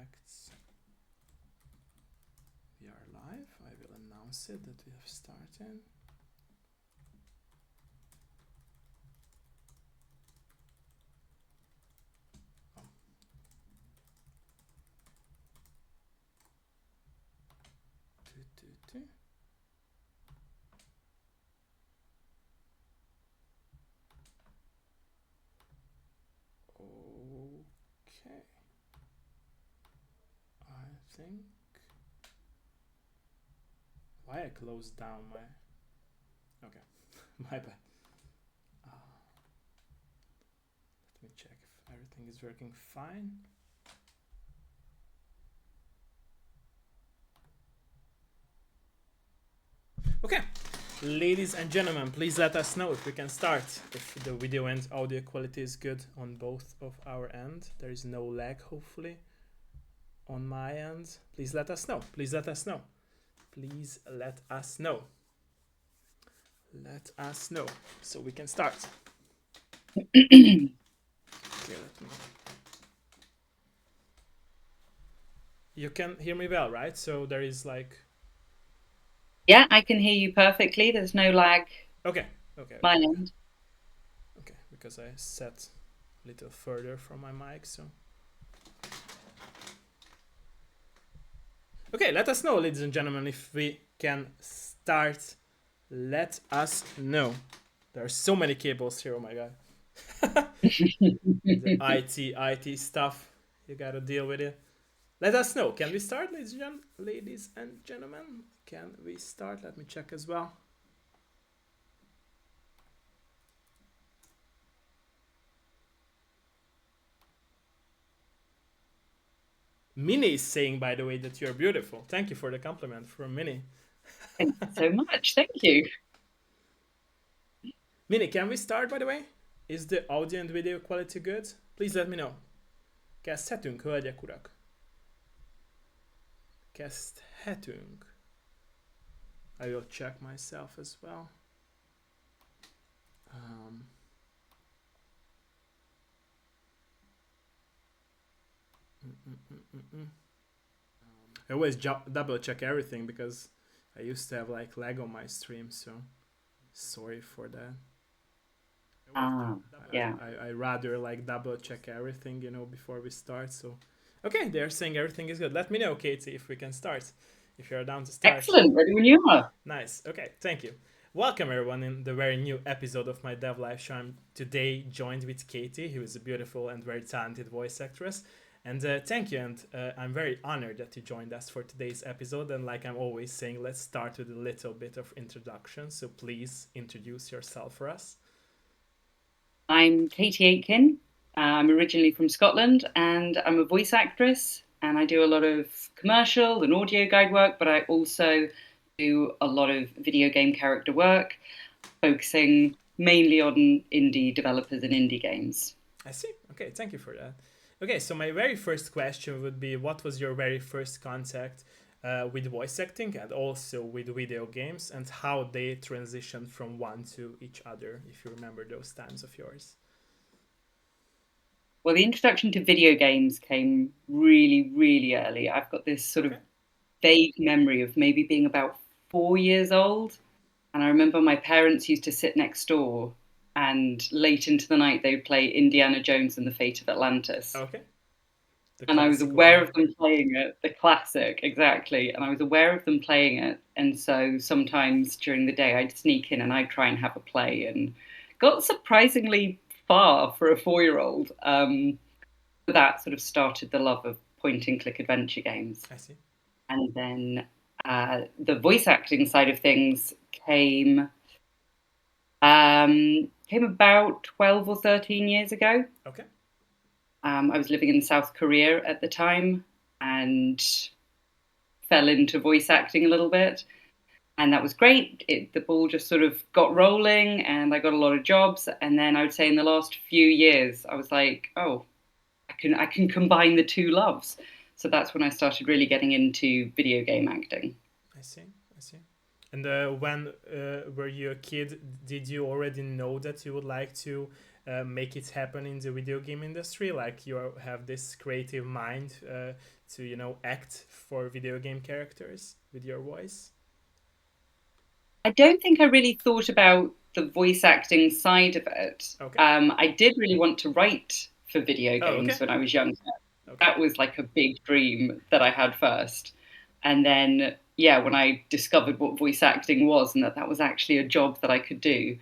Correct. We are live. I will announce it that we have started. Okay. I think. Why I closed down my. Okay, my bad. Let me check if everything is working fine. Okay, ladies and gentlemen, please let us know if we can start. If the video and audio quality is good on both of our end. There is no lag, hopefully, on my end. Please let us know. Please let us know. Please let us know. Let us know so we can start. Okay, let me. You can hear me well, right? So there is like. Yeah, I can hear you perfectly. There's no lag. Okay. My end. Okay, because I set a little further from my mic, so. Okay, let us know, ladies and gentlemen, if we can start. Let us know. There are so many cables here, oh my god. The IT stuff, you gotta deal with it. Let us know. Can we start, ladies and gentlemen? Can we start? Let me check as well. Minnie is saying, by the way, that you're beautiful. Thank you for the compliment from Minnie. Thank you so much. Thank you. Minnie, can we start, by the way? Is the audio and video quality good? Please let me know. Kezdhetünk, hölgyek, urak. Kezdhetünk. I will check myself as well. I always double check everything because I used to have like lag on my stream, so sorry for that. Yeah. I rather like double check everything, before we start. So, okay, they're saying everything is good. Let me know, Katie, if we can start. If you're down to start. Excellent. Ready when you are. Nice. Okay, thank you. Welcome everyone in the very new episode of my Dev Live show. I'm today joined with Katie, who is a beautiful and very talented voice actress. And thank you, and I'm very honored that you joined us for today's episode. And like I'm always saying, let's start with a little bit of introduction. So please introduce yourself for us. I'm Katie Aitken. I'm originally from Scotland, and I'm a voice actress. And I do a lot of commercial and audio guide work, but I also do a lot of video game character work, focusing mainly on indie developers and indie games. I see. Okay, thank you for that. Okay, so my very first question would be, what was your very first contact with voice acting and also with video games, and how they transitioned from one to each other, if you remember those times of yours? Well, the introduction to video games came really, really early. I've got this sort of vague memory of maybe being about 4 years old. And I remember my parents used to sit next door, and late into the night they would play Indiana Jones and the Fate of Atlantis. Okay. And I was aware of them playing it, the classic, exactly. And I was aware of them playing it. And so sometimes during the day I'd sneak in and I'd try and have a play, and got surprisingly far for a 4-year-old. That sort of started the love of point and click adventure games. I see. And then the voice acting side of things came about 12 or 13 years ago. Okay. I was living in South Korea at the time and fell into voice acting a little bit. And that was great. The ball just sort of got rolling and I got a lot of jobs. And then I would say in the last few years, I was like, oh, I can combine the two loves. So that's when I started really getting into video game acting. I see. And when were you a kid, did you already know that you would like to make it happen in the video game industry? Like you have this creative mind to act for video game characters with your voice? I don't think I really thought about the voice acting side of it. Okay. I did really want to write for video Oh, okay. games when I was younger. Okay. That was like a big dream that I had first. And then, yeah, when I discovered what voice acting was and that that was actually a job that I could do,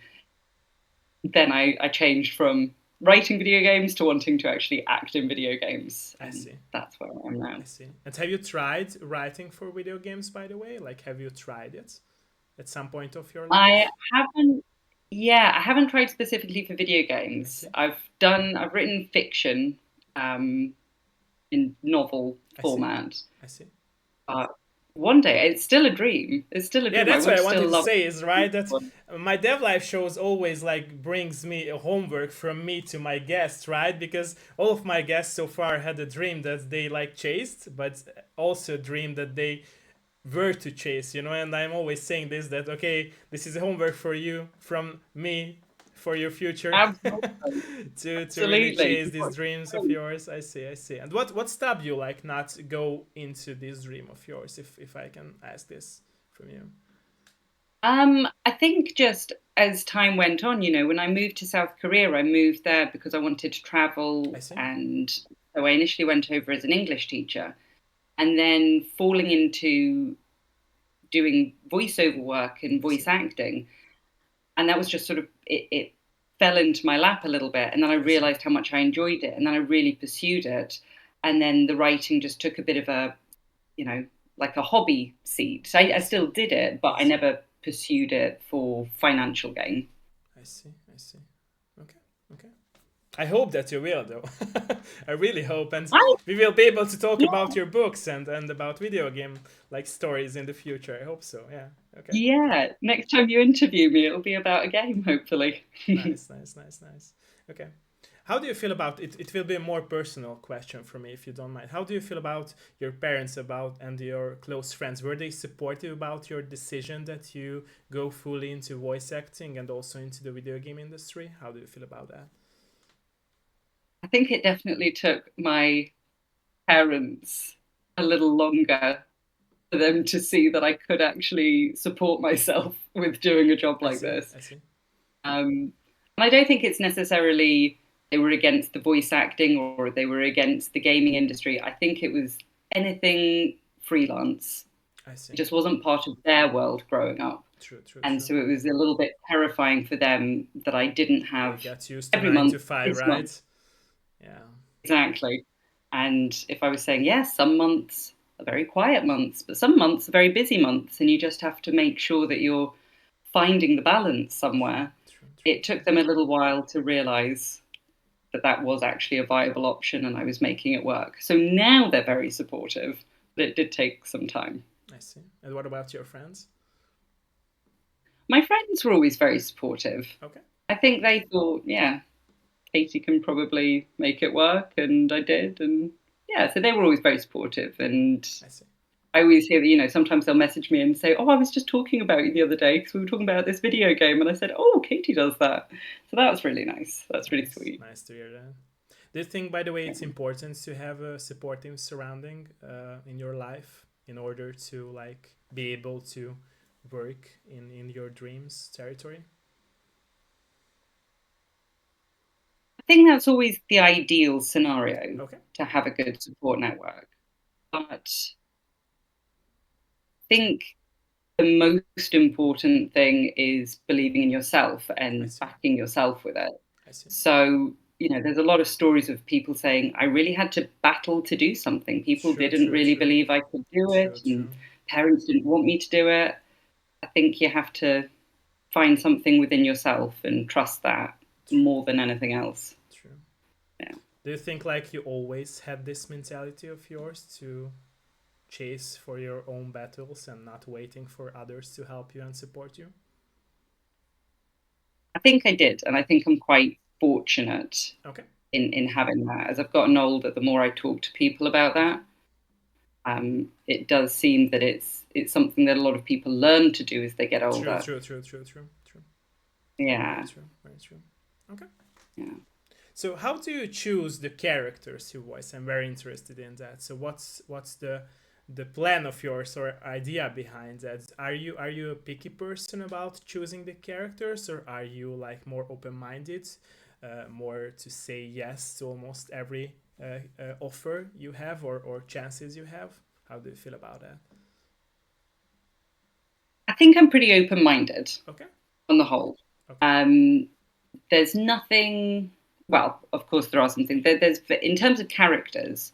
then I changed from writing video games to wanting to actually act in video games. I And see. that's where I am now. I see. And have you tried writing for video games, by the way? Like, have you tried it at some point of your I life? haven't, yeah, I haven't tried specifically for video I games. see. I've written fiction um, in novel I see. format. I see. But one day, it's still a dream. It's still a Yeah, dream. I that's what would I still wanted to love say is right that it. my dev live shows always like brings me a homework from me to my guests, right? Because all of my guests so far had a dream that they like chased, but also a dream that they were to chase, and I'm always saying this, that okay, this is a homework for you from me for your future. Absolutely. to really Absolutely. chase these dreams of yours. I see. And what stopped you like not go into this dream of yours, if I can ask this from you? I think just as time went on, when I moved to South Korea, I moved there because I wanted to I travel. see. And so I initially went over as an English teacher and then falling into doing voiceover work and I see. voice acting. And that was just sort of, it fell into my lap a little bit. And then I I see. realized how much I enjoyed it. And then I really pursued it. And then the writing just took a bit of a, you know, like a hobby seat. I See. still did it, but I I see. never pursued it for financial gain. I see. Okay. Okay. I hope that you will, though. I really hope, and I, we will be able to talk yeah, about your books and about video game like stories in the future. I hope so. Yeah. Okay. yeah. Next time you interview me, it'll be about a game, hopefully. Nice. Okay. How do you feel about it? It will be a more personal question for me, if you don't mind. How do you feel about your parents about and your close friends? Were they supportive about your decision that you go fully into voice acting and also into the video game industry? How do you feel about that? I think it definitely took my parents a little longer for them to see that I could actually support myself with doing a job I like see. this. I see. And I don't think it's necessarily they were against the voice acting or they were against the gaming industry. I think it was anything freelance. I see. It just wasn't part of their world growing up. True. True. And True. so it was a little bit terrifying for them that I didn't They have got used to every nine month, to five, this month. right? Yeah. Exactly. And if I was saying, yes, some months are very quiet months, but some months are very busy months, and you just have to make sure that you're finding the balance somewhere. It took them a little while to realize that that was actually a viable option and I was making it work. So now they're very supportive, but it did take some time. I see. And what about your friends? My friends were always very supportive. Okay. I think they thought, yeah, Katie can probably make it work, and I did. And yeah, so they were always very supportive. And I see. I always hear that, sometimes they'll message me and say, oh, I was just talking about you the other day because we were talking about this video game. And I said, oh, Katie does that. So that was really nice. That's really sweet. Nice to hear that. Do you think, by the way, Yeah. it's important to have a supportive surrounding in your life in order to like be able to work in your dreams territory? I think that's always the ideal scenario, Okay. to have a good support network. But I think the most important thing is believing in yourself I and see. backing yourself with it. I see. So, there's a lot of stories of people saying, I really had to battle to do something. People didn't really believe I could do it, and parents didn't want me to do it. I think you have to find something within yourself and trust that more than anything else. True. Yeah. Do you think like you always had this mentality of yours to chase for your own battles and not waiting for others to help you and support you? I think I did, and I think I'm quite fortunate Okay. in having that. As I've gotten older, the more I talk to people about that, it does seem that it's something that a lot of people learn to do as they get older. True. Yeah. Very true. Okay. Yeah. So how do you choose the characters you voice? I'm very interested in that. So what's the plan of yours or idea behind that? Are you a picky person about choosing the characters, or are you like more open minded, more to say yes to almost every offer you have or chances you have? How do you feel about that? I think I'm pretty open minded Okay. on the whole. Okay. Um, there's nothing, well, of course, there are some things. There's, in terms of characters,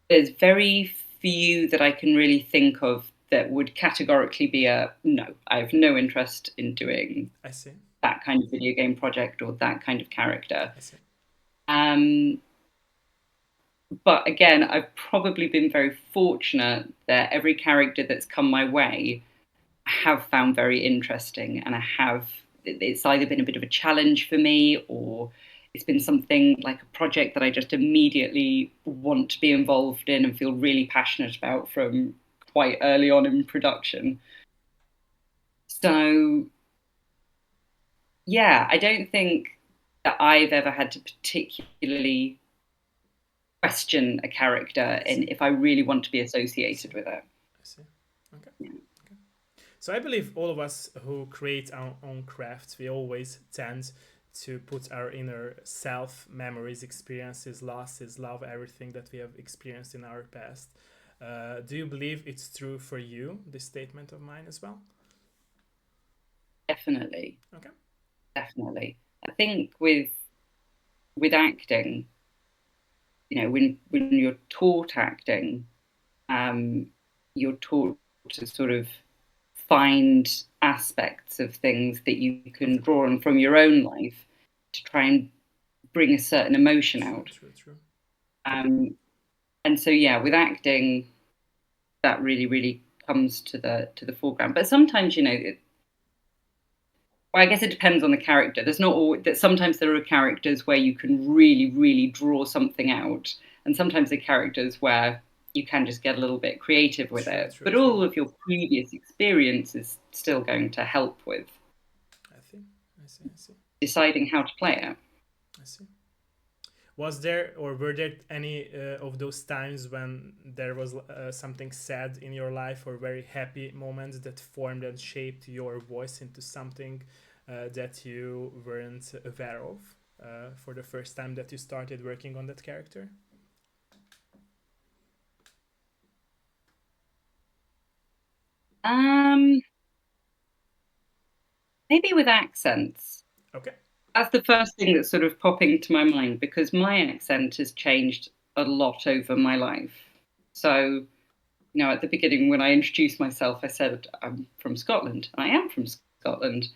there's very few that I can really think of that would categorically be a no. I have no interest in doing I see. that kind of video game project or that kind of character. I see. Um, but again, I've probably been very fortunate that every character that's come my way I have found very interesting, and it's either been a bit of a challenge for me, or it's been something like a project that I just immediately want to be involved in and feel really passionate about from quite early on in production. So yeah, I don't think that I've ever had to particularly question a character I and see. if I really want to be I see. associated with it. I see. Okay. Yeah. Okay. So I believe all of us who create our own crafts, we always tend to put our inner self, memories, experiences, losses, love, everything that we have experienced in our past. Do you believe it's true for you, this statement of mine as well? Definitely, Okay. definitely. I think with acting, when you're taught acting, um, you're taught to sort of find aspects of things that you can Okay. draw on from your own life to try and bring a certain emotion True, out. true, true. Um, and so, yeah, with acting, that really, really comes to the foreground. But sometimes, well, I guess it depends on the character. There's not always that. Sometimes there are characters where you can really, really draw something out, and sometimes there are characters where you can just get a little bit creative with True, it. true, But true. all of your previous experience is still going to help with I see. I see. I see. deciding how to play it. I see. Was there or were there any of those times when there was something sad in your life or very happy moments that formed and shaped your voice into something that you weren't aware of for the first time that you started working on that character? Um, Maybe with accents. Okay. That's the first thing that's sort of popping to my mind because my accent has changed a lot over my life. So, at the beginning when I introduced myself, I said I'm from Scotland. I am from Scotland,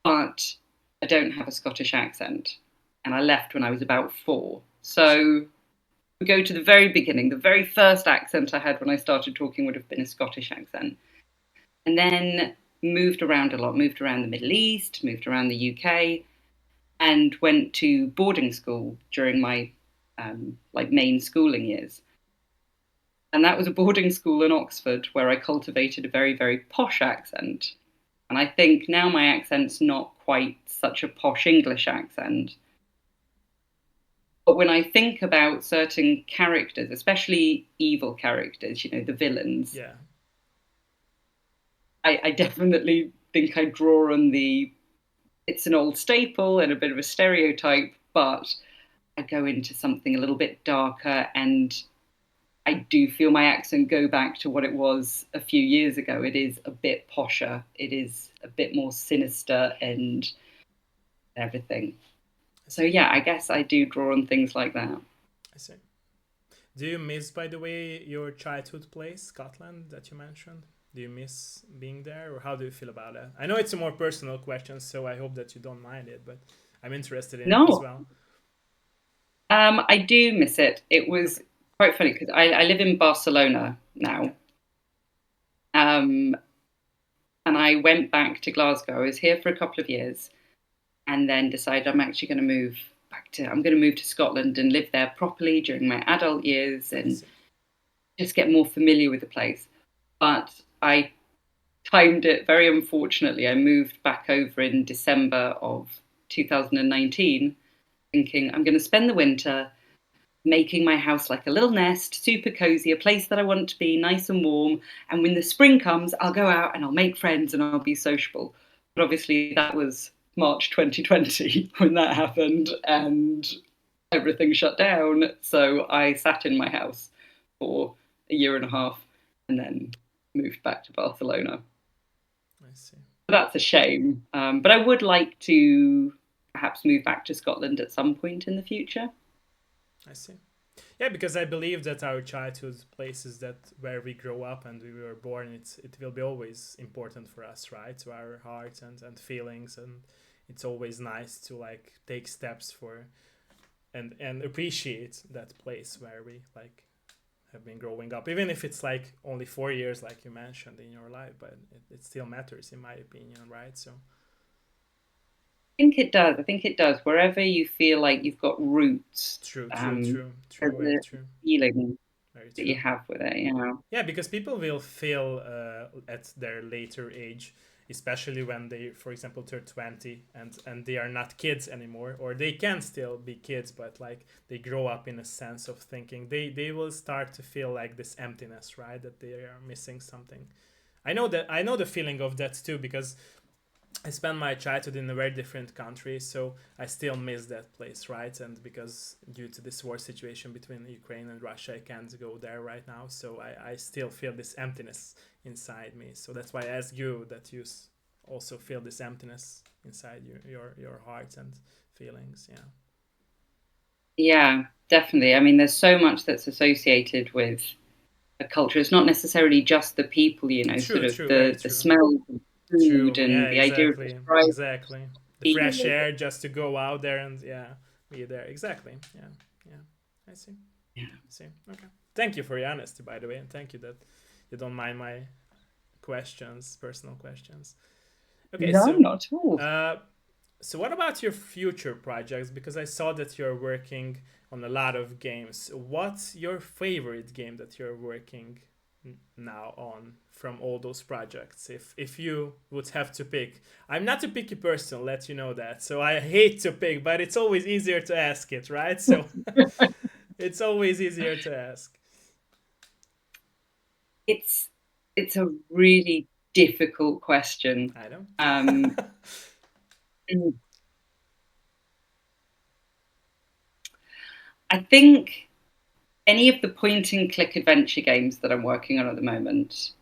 but I don't have a Scottish accent. And I left when I was about 4. So we go to the very beginning. The very first accent I had when I started talking would have been a Scottish accent. And then moved around a lot, moved around the Middle East, moved around the UK, and went to boarding school during my like main schooling years. And that was a boarding school in Oxford where I cultivated a very, very posh accent. And I think now my accent's not quite such a posh English accent. But when I think about certain characters, especially evil characters, the villains, Yeah. I definitely think I draw on it's an old staple and a bit of a stereotype, but I go into something a little bit darker and I do feel my accent go back to what it was a few years ago. It is a bit posher. It is a bit more sinister and everything. I So see. yeah, I guess I do draw on things like that. I see. Do you miss, by the way, your childhood place, Scotland, that you mentioned? Do you miss being there, or how do you feel about that? I know it's a more personal question, so I hope that you don't mind it, but I'm interested in it as No, well. I do miss it. It was Okay. quite funny because I live in Barcelona now. Okay. Um, and I went back to Glasgow. I was here for a couple of years and then decided I'm actually going to I'm going to move to Scotland and live there properly during my adult years I and see. just get more familiar with the place. But I timed it very unfortunately. I moved back over in December of 2019, thinking I'm going to spend the winter making my house like a little nest, super cozy, a place that I want to be, nice and warm. And when the spring comes, I'll go out and I'll make friends and I'll be sociable. But obviously, that was March 2020 when that happened, and everything shut down. So I sat in my house for a year and a half and then moved back to Barcelona. I see. But that's a shame. But I would like to perhaps move back to Scotland at some point in the future. I see. Yeah, because I believe that our childhood places that where we grow up and we were born, it will be always important for us, right? To our hearts and feelings, and it's always nice to like take steps for and appreciate that place where we like have been growing up, even if it's like only 4 years, like you mentioned in your life, but it still matters in my opinion, right? So Think it does. I think it does. Wherever you feel like you've got roots, true, true, um, true, true, there's very a true, feeling very that you true. have with it. You know. Yeah, because people will feel at their later age, especially when they, for example, turn 20 and they are not kids anymore, or they can still be kids, but like they grow up in a sense of thinking. They will start to feel like this emptiness, right? That they are missing something. I know the feeling of that too, because I spent my childhood in a very different country, so I still miss that place, right? And because due to this war situation between Ukraine and Russia, I can't go there right now, so I still feel this emptiness inside me. So that's why I ask you that you also feel this emptiness inside your heart and feelings. Yeah. Yeah, definitely. I mean, there's so much that's associated with a culture. It's not necessarily just the people. You know, sort True, of true, very the true. smell of food True. Yeah, and the idea of the exactly. price. Exactly. The fresh air just to go out there and yeah, be there. Exactly. Yeah. Yeah. I see. Yeah. See. Okay. Thank you for your honesty, by the way, and thank you that you don't mind my questions, personal questions. Okay, No, so not at all. uh, so what about your future projects? Because I saw that you're working on a lot of games. What's your favorite game that you're working now on from all those projects? If you would have to pick, I'm not a picky person. Let you know that. So I hate to pick, but it's always easier to ask it, right? So it's always easier to ask. It's it's a really difficult question. I know. Um, I think any of the point and click adventure games that I'm working on at the moment.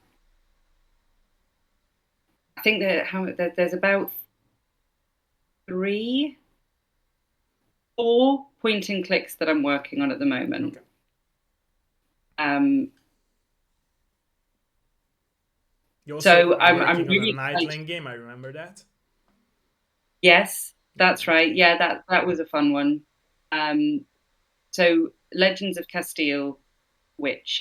I think there's about three, four point and clicks that I'm working on at the moment. Okay. Um, You also so are I'm working on a really excited. Nightling game. I remember that. Yes, Yeah. that's right. Yeah, that was a fun one. Um, so Legends of Castile, which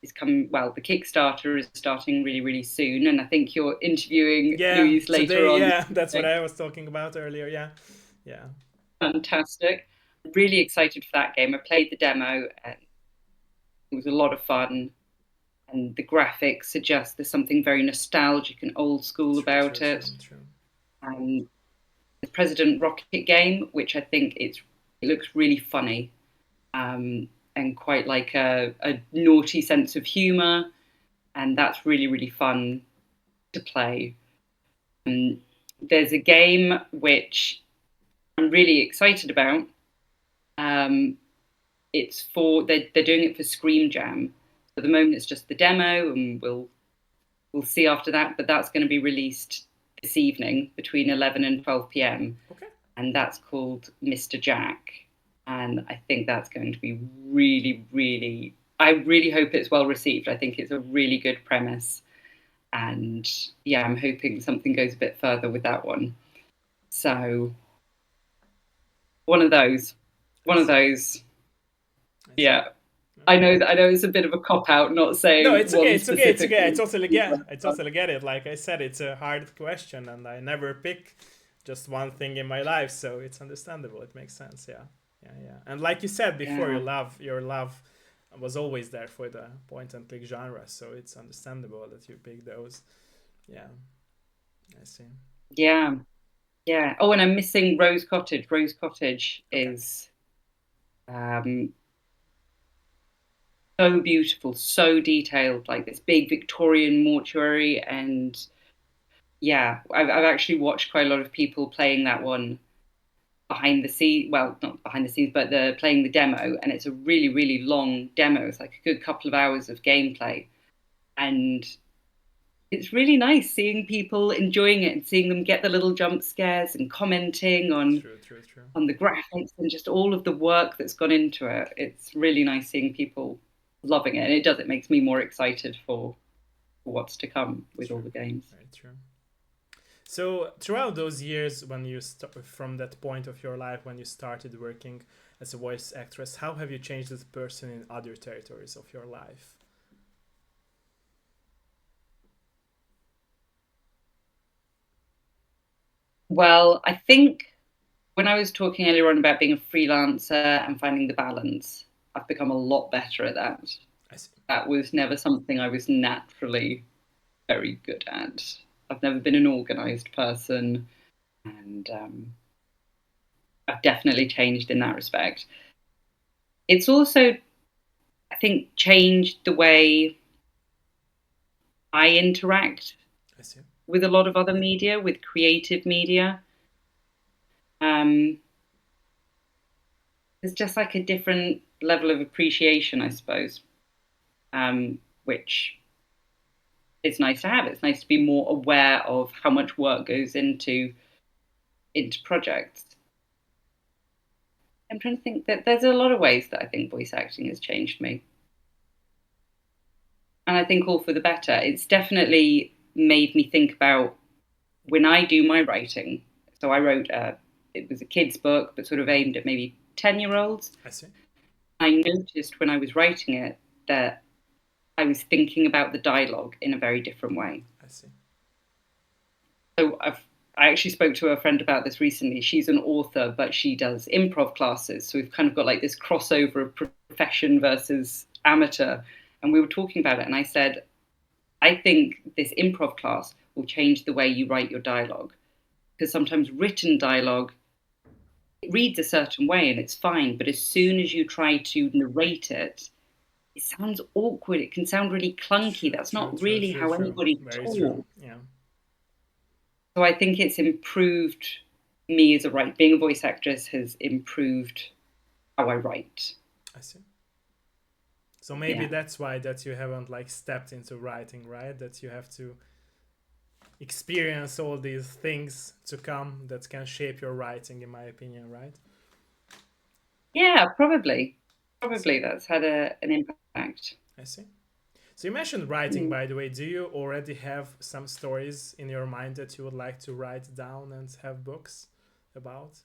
is coming. Well, the Kickstarter is starting really, really soon, and I think you're interviewing Yeah. Louise later Today. on. Yeah. That's what I was talking about earlier. Yeah. Yeah. Fantastic. Really excited for that game. I played the demo and it was a lot of fun. And the graphics suggest there's something very nostalgic and old school True. True. about True. it. True. And the President Rocket game, which I think it looks really funny and quite like a naughty sense of humor. And that's really, really fun to play. And there's a game which I'm really excited about. Um, it's for they're doing it for Scream Jam. At the moment, it's just the demo, and we'll see after that. But that's going to be released this evening between 11 and 12 p.m. Okay. And that's called Mr. Jack. And I think that's going to be really, really. I really hope it's well received. I think it's a really good premise, and yeah, I'm hoping something goes a bit further with that one. So one of those, I one of see. those. I see. Yeah, I Okay. know that. I know it's a bit of a cop out, not No, saying it's okay. one It's okay. It's specific okay. one. I totally get it. Like I said, it's a hard question, and I never pick just one thing in my life, so it's understandable. It makes sense. Yeah, yeah, yeah. And like you said before, Yeah, your love was always there for the point and click genre, so it's understandable that you pick those. Yeah, I see. yeah. Yeah. Oh, and I'm missing Rose Cottage. Rose Cottage Okay. is so beautiful, so detailed, like this big Victorian mortuary. And yeah, I've actually watched quite a lot of people playing that one behind the scenes. Well, not behind the scenes, but the playing the demo. And it's a really, really long demo. It's like a good couple of hours of gameplay. And it's really nice seeing people enjoying it and seeing them get the little jump scares and commenting True, true, true. on the graphics and just all of the work that's gone into it. It's really nice seeing people loving it, and it makes me more excited for what's to come with all True. the games. Very true. So throughout those years, when you from that point of your life when you started working as a voice actress, how have you changed as a person in other territories of your life? Well, I think when I was talking earlier on about being a freelancer and finding the balance, I've become a lot better at that. I see. That was never something I was naturally very good at. I've never been an organized person, and I've definitely changed in that respect. It's also, I think, changed the way I interact I see. with a lot of other media, with creative media. Um, there's just like a different level of appreciation, I suppose, which is nice to have. It's nice to be more aware of how much work goes into projects. I'm trying to think that there's a lot of ways that I think voice acting has changed me. And I think all for the better. It's definitely made me think about when I do my writing. So I wrote it was a kid's book, but sort of aimed at maybe 10-year-olds. I see. I noticed when I was writing it that I was thinking about the dialogue in a very different way. I see. So I actually spoke to a friend about this recently. She's an author, but she does improv classes. So we've kind of got like this crossover of profession versus amateur. And we were talking about it, and I said, I think this improv class will change the way you write your dialogue. Because sometimes written dialogue, it reads a certain way and it's fine. But as soon as you try to narrate it, it sounds awkward. It can sound really clunky. True, That's true, not true, really true, how true. anybody Very true. talks. Yeah. So I think it's improved me as a writer. Being a voice actress has improved how I write. I see. So maybe Yeah. that's why that you haven't like stepped into writing, right? That you have to experience all these things to come that can shape your writing, in my opinion, right? Yeah, probably. I see. Probably that's had an impact. I see. So you mentioned writing, Mm. by the way. Do you already have some stories in your mind that you would like to write down and have books about?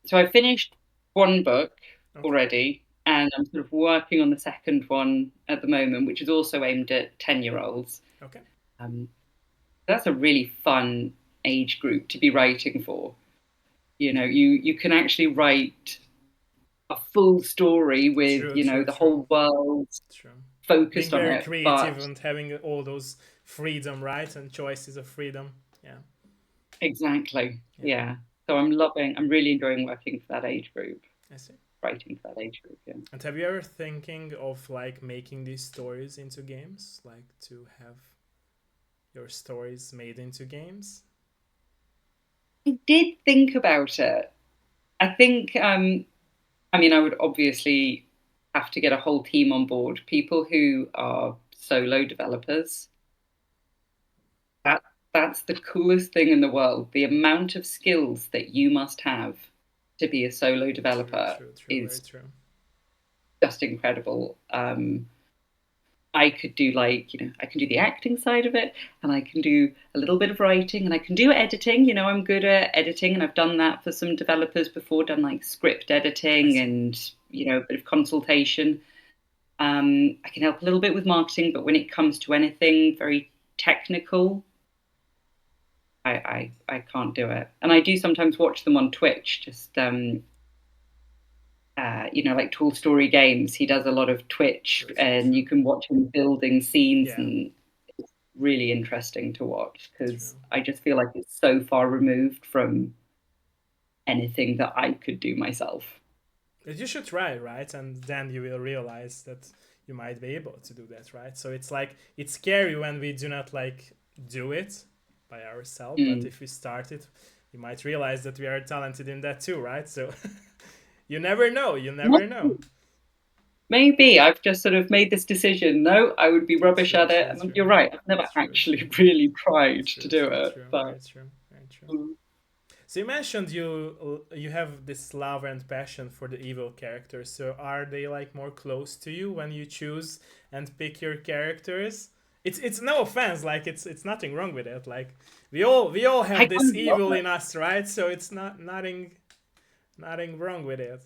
So I finished one book Okay. already, and I'm sort of working on the second one at the moment, which is also aimed at 10-year-olds. Okay. Um, that's a really fun age group to be writing for. You can actually write a full story with, True, true, the true, whole world true. Being focused on very it. creative But and having all those freedom, right? And choices of freedom. Yeah. exactly, Yeah. yeah. So I'm really enjoying working for that age group, I see. writing for that age group. Yeah. And have you ever thinking of like making these stories into games, like to have your stories made into games? I did think about it. I think, I mean, I would obviously have to get a whole team on board. People who are solo developers. That that's the coolest thing in the world. The amount of skills that you must have to be a solo True, developer true, true, very is true. just incredible. I could do I can do the acting side of it, and I can do a little bit of writing, and I can do editing. I'm good at editing, and I've done that for some developers before, done like script I editing see. and, a bit of consultation. I can help a little bit with marketing, but when it comes to anything very technical, I can't do it. And I do sometimes watch them on Twitch, just like Tall Story Games. He does a lot of Twitch, True, true, and true. you can watch him building scenes, Yeah. and really interesting to watch because True. I just feel like it's so far removed from anything that I could do myself. But you should try, right? And then you will realize that you might be able to do that, right? So it's like it's scary when we do not like do it by ourselves, but Mm. if we start it, we might realize that we are talented in that too, right? So you never know. You never know. Maybe I've just sort of made this decision. No, I would be rubbish True, at it. true, And true. you're right. I've never True, actually true. really tried to True, do true, it. true. But Very true. Very true. So you mentioned you have this love and passion for the evil characters. So are they like more close to you when you choose and pick your characters? It's no offense, like it's nothing wrong with it. Like we all I have this kind of love evil it. in us, right? So it's nothing wrong with it.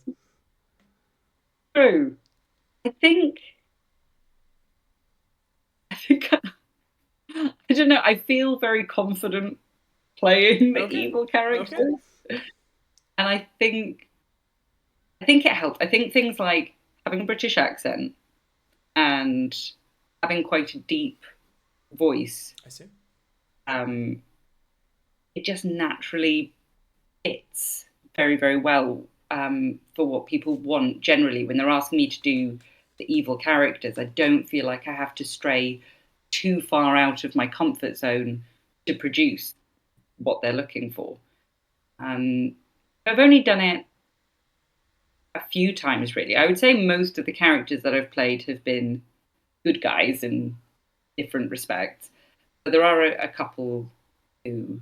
True. I think I think I don't know. I feel very confident playing the Okay, evil okay, characters, and I think it helped. I think things like having a British accent and having quite a deep voice, I see. um, it just naturally fits very, very well for what people want generally when they're asking me to do the evil characters. I don't feel like I have to stray too far out of my comfort zone to produce what they're looking for. Um, I've only done it a few times, really. I would say most of the characters that I've played have been good guys in different respects. But there are a couple who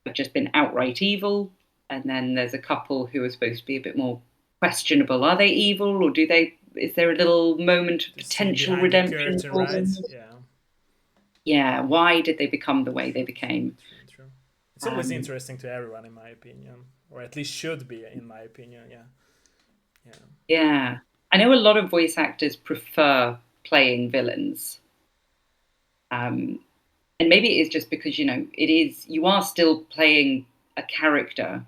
have just been outright evil, and then there's a couple who are supposed to be a bit more questionable. Are they evil, or do they? Is there a little moment of To see potential behind the redemption curtain, for right? them? Yeah. Yeah, why did they become the way they became? True, true. It's always Um, interesting to everyone, in my opinion, or at least should be, in my opinion. Yeah, yeah. yeah, I know a lot of voice actors prefer playing villains, um, and maybe it is just because it is you are still playing a character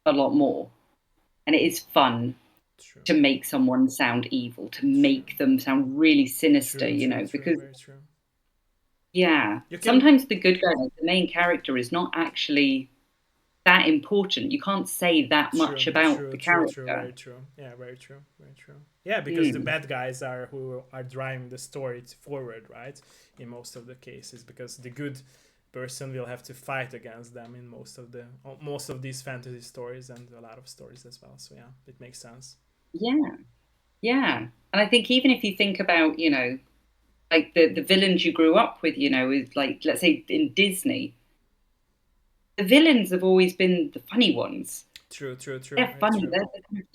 a lot more, and it is fun True, to make someone sound evil, to true, make them sound really sinister, true, true, true. because Very true. yeah, You can. sometimes the good guy, like the main character, is not actually that important. You can't say that True, much about true, the true, true. character. Very true. Yeah, very true, very true. Yeah, because the Mm. bad guys are who are driving the story forward, right? In most of the cases, because the good person will have to fight against them in most of these fantasy stories and a lot of stories as well. So yeah, it makes sense. Yeah, yeah. And I think even if you think about, like the villains you grew up with, is like, let's say in Disney, the villains have always been the funny ones. True, true, true. They're Very funny. true.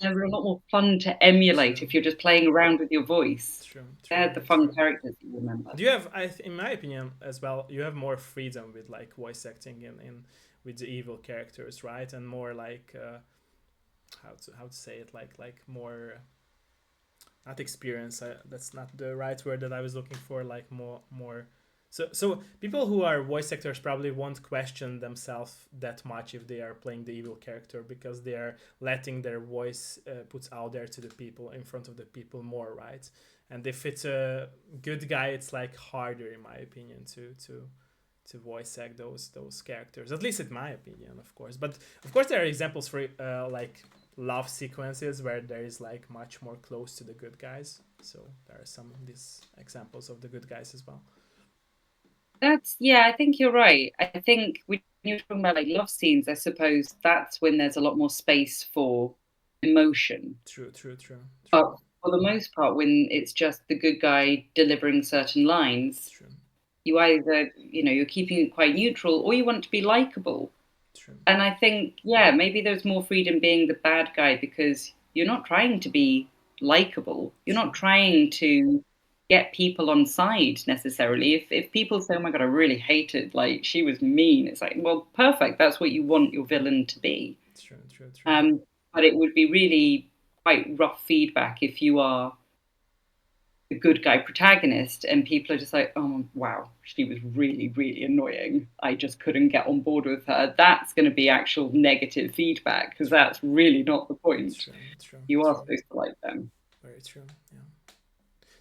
They're a lot more fun to emulate True, if you're just playing around with your voice. true, true. They're the Very fun true. characters that you remember. Do you have, in my opinion, as well, you have more freedom with like voice acting in with the evil characters, right? And more like how to say it, like more not experience. That's not the right word that I was looking for. Like more. So people who are voice actors probably won't question themselves that much if they are playing the evil character because they are letting their voice put out there to the people in front of the people more, right? And if it's a good guy, it's like harder, in my opinion, to voice act those characters. At least in my opinion, of course. But of course, there are examples for like love sequences where there is like much more close to the good guys. So there are some of these examples of the good guys as well. Yeah, I think you're right. I think when you're talking about like love scenes, I suppose that's when there's a lot more space for emotion. True, true, true, true, But for the most part, when it's just the good guy delivering certain lines, true, you either, you're keeping it quite neutral or you want to be likable. true, And I think, yeah, maybe there's more freedom being the bad guy because you're not trying to be likable. You're true, not trying to get people on side necessarily. If people say, "Oh my god, I really hated, like she was mean," it's like, well, perfect. That's what you want your villain to be. true, true, true. Um, but it would be really quite rough feedback if you are the good guy protagonist and people are just like, oh wow, she was really, really annoying. I just couldn't get on board with her. That's going to be actual negative feedback because True, that's really not the point. true, true, You are true. supposed to like them. Very true. Yeah.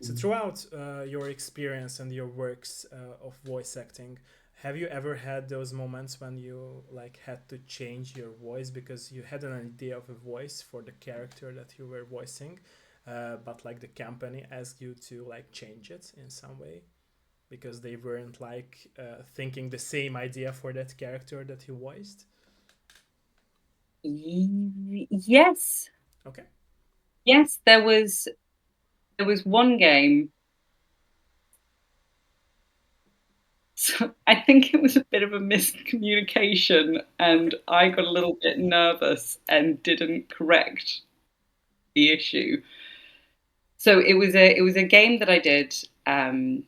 So throughout your experience and your works of voice acting, have you ever had those moments when you like had to change your voice because you had an idea of a voice for the character that you were voicing, but like the company asked you to like change it in some way because they weren't like thinking the same idea for that character that you voiced? Yes, Okay. yes. There was one game. So I think it was a bit of a miscommunication, Okay. and I got a little bit nervous and didn't correct the issue. So it was a game that I did. It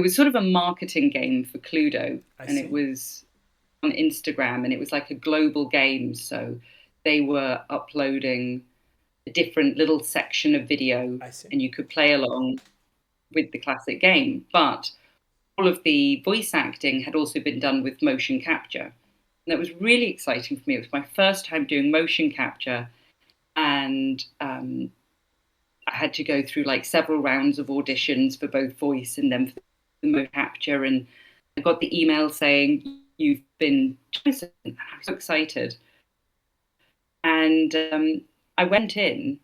was sort of a marketing game for Cluedo, I and it see. was on Instagram, and it was like a global game. So they were uploading a different little section of video, I see. and you could play along with the classic game. But all of the voice acting had also been done with motion capture. And that was really exciting for me. It was my first time doing motion capture, and I had to go through like several rounds of auditions for both voice and then for the motion capture. And I got the email saying, "You've been chosen." And I was so excited. And I went in,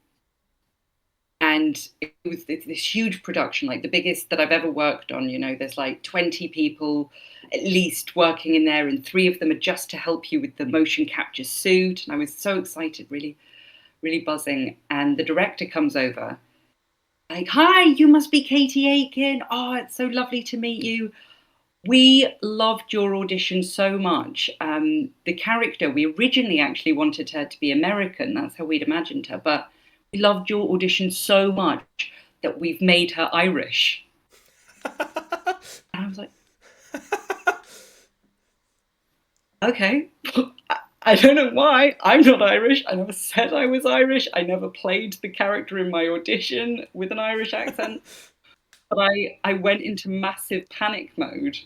and it was this huge production, like the biggest that I've ever worked on. There's like 20 people at least working in there, and three of them are just to help you with the motion capture suit. And I was so excited, really, really buzzing. And the director comes over, like, "Hi, you must be Katie Aitken. Oh, it's so lovely to meet you. We loved your audition so much. The character, we originally actually wanted her to be American. That's how we'd imagined her. But we loved your audition so much that we've made her Irish." And I was like, "Okay." I don't know why. I'm not Irish. I never said I was Irish. I never played the character in my audition with an Irish accent. But I went into massive panic mode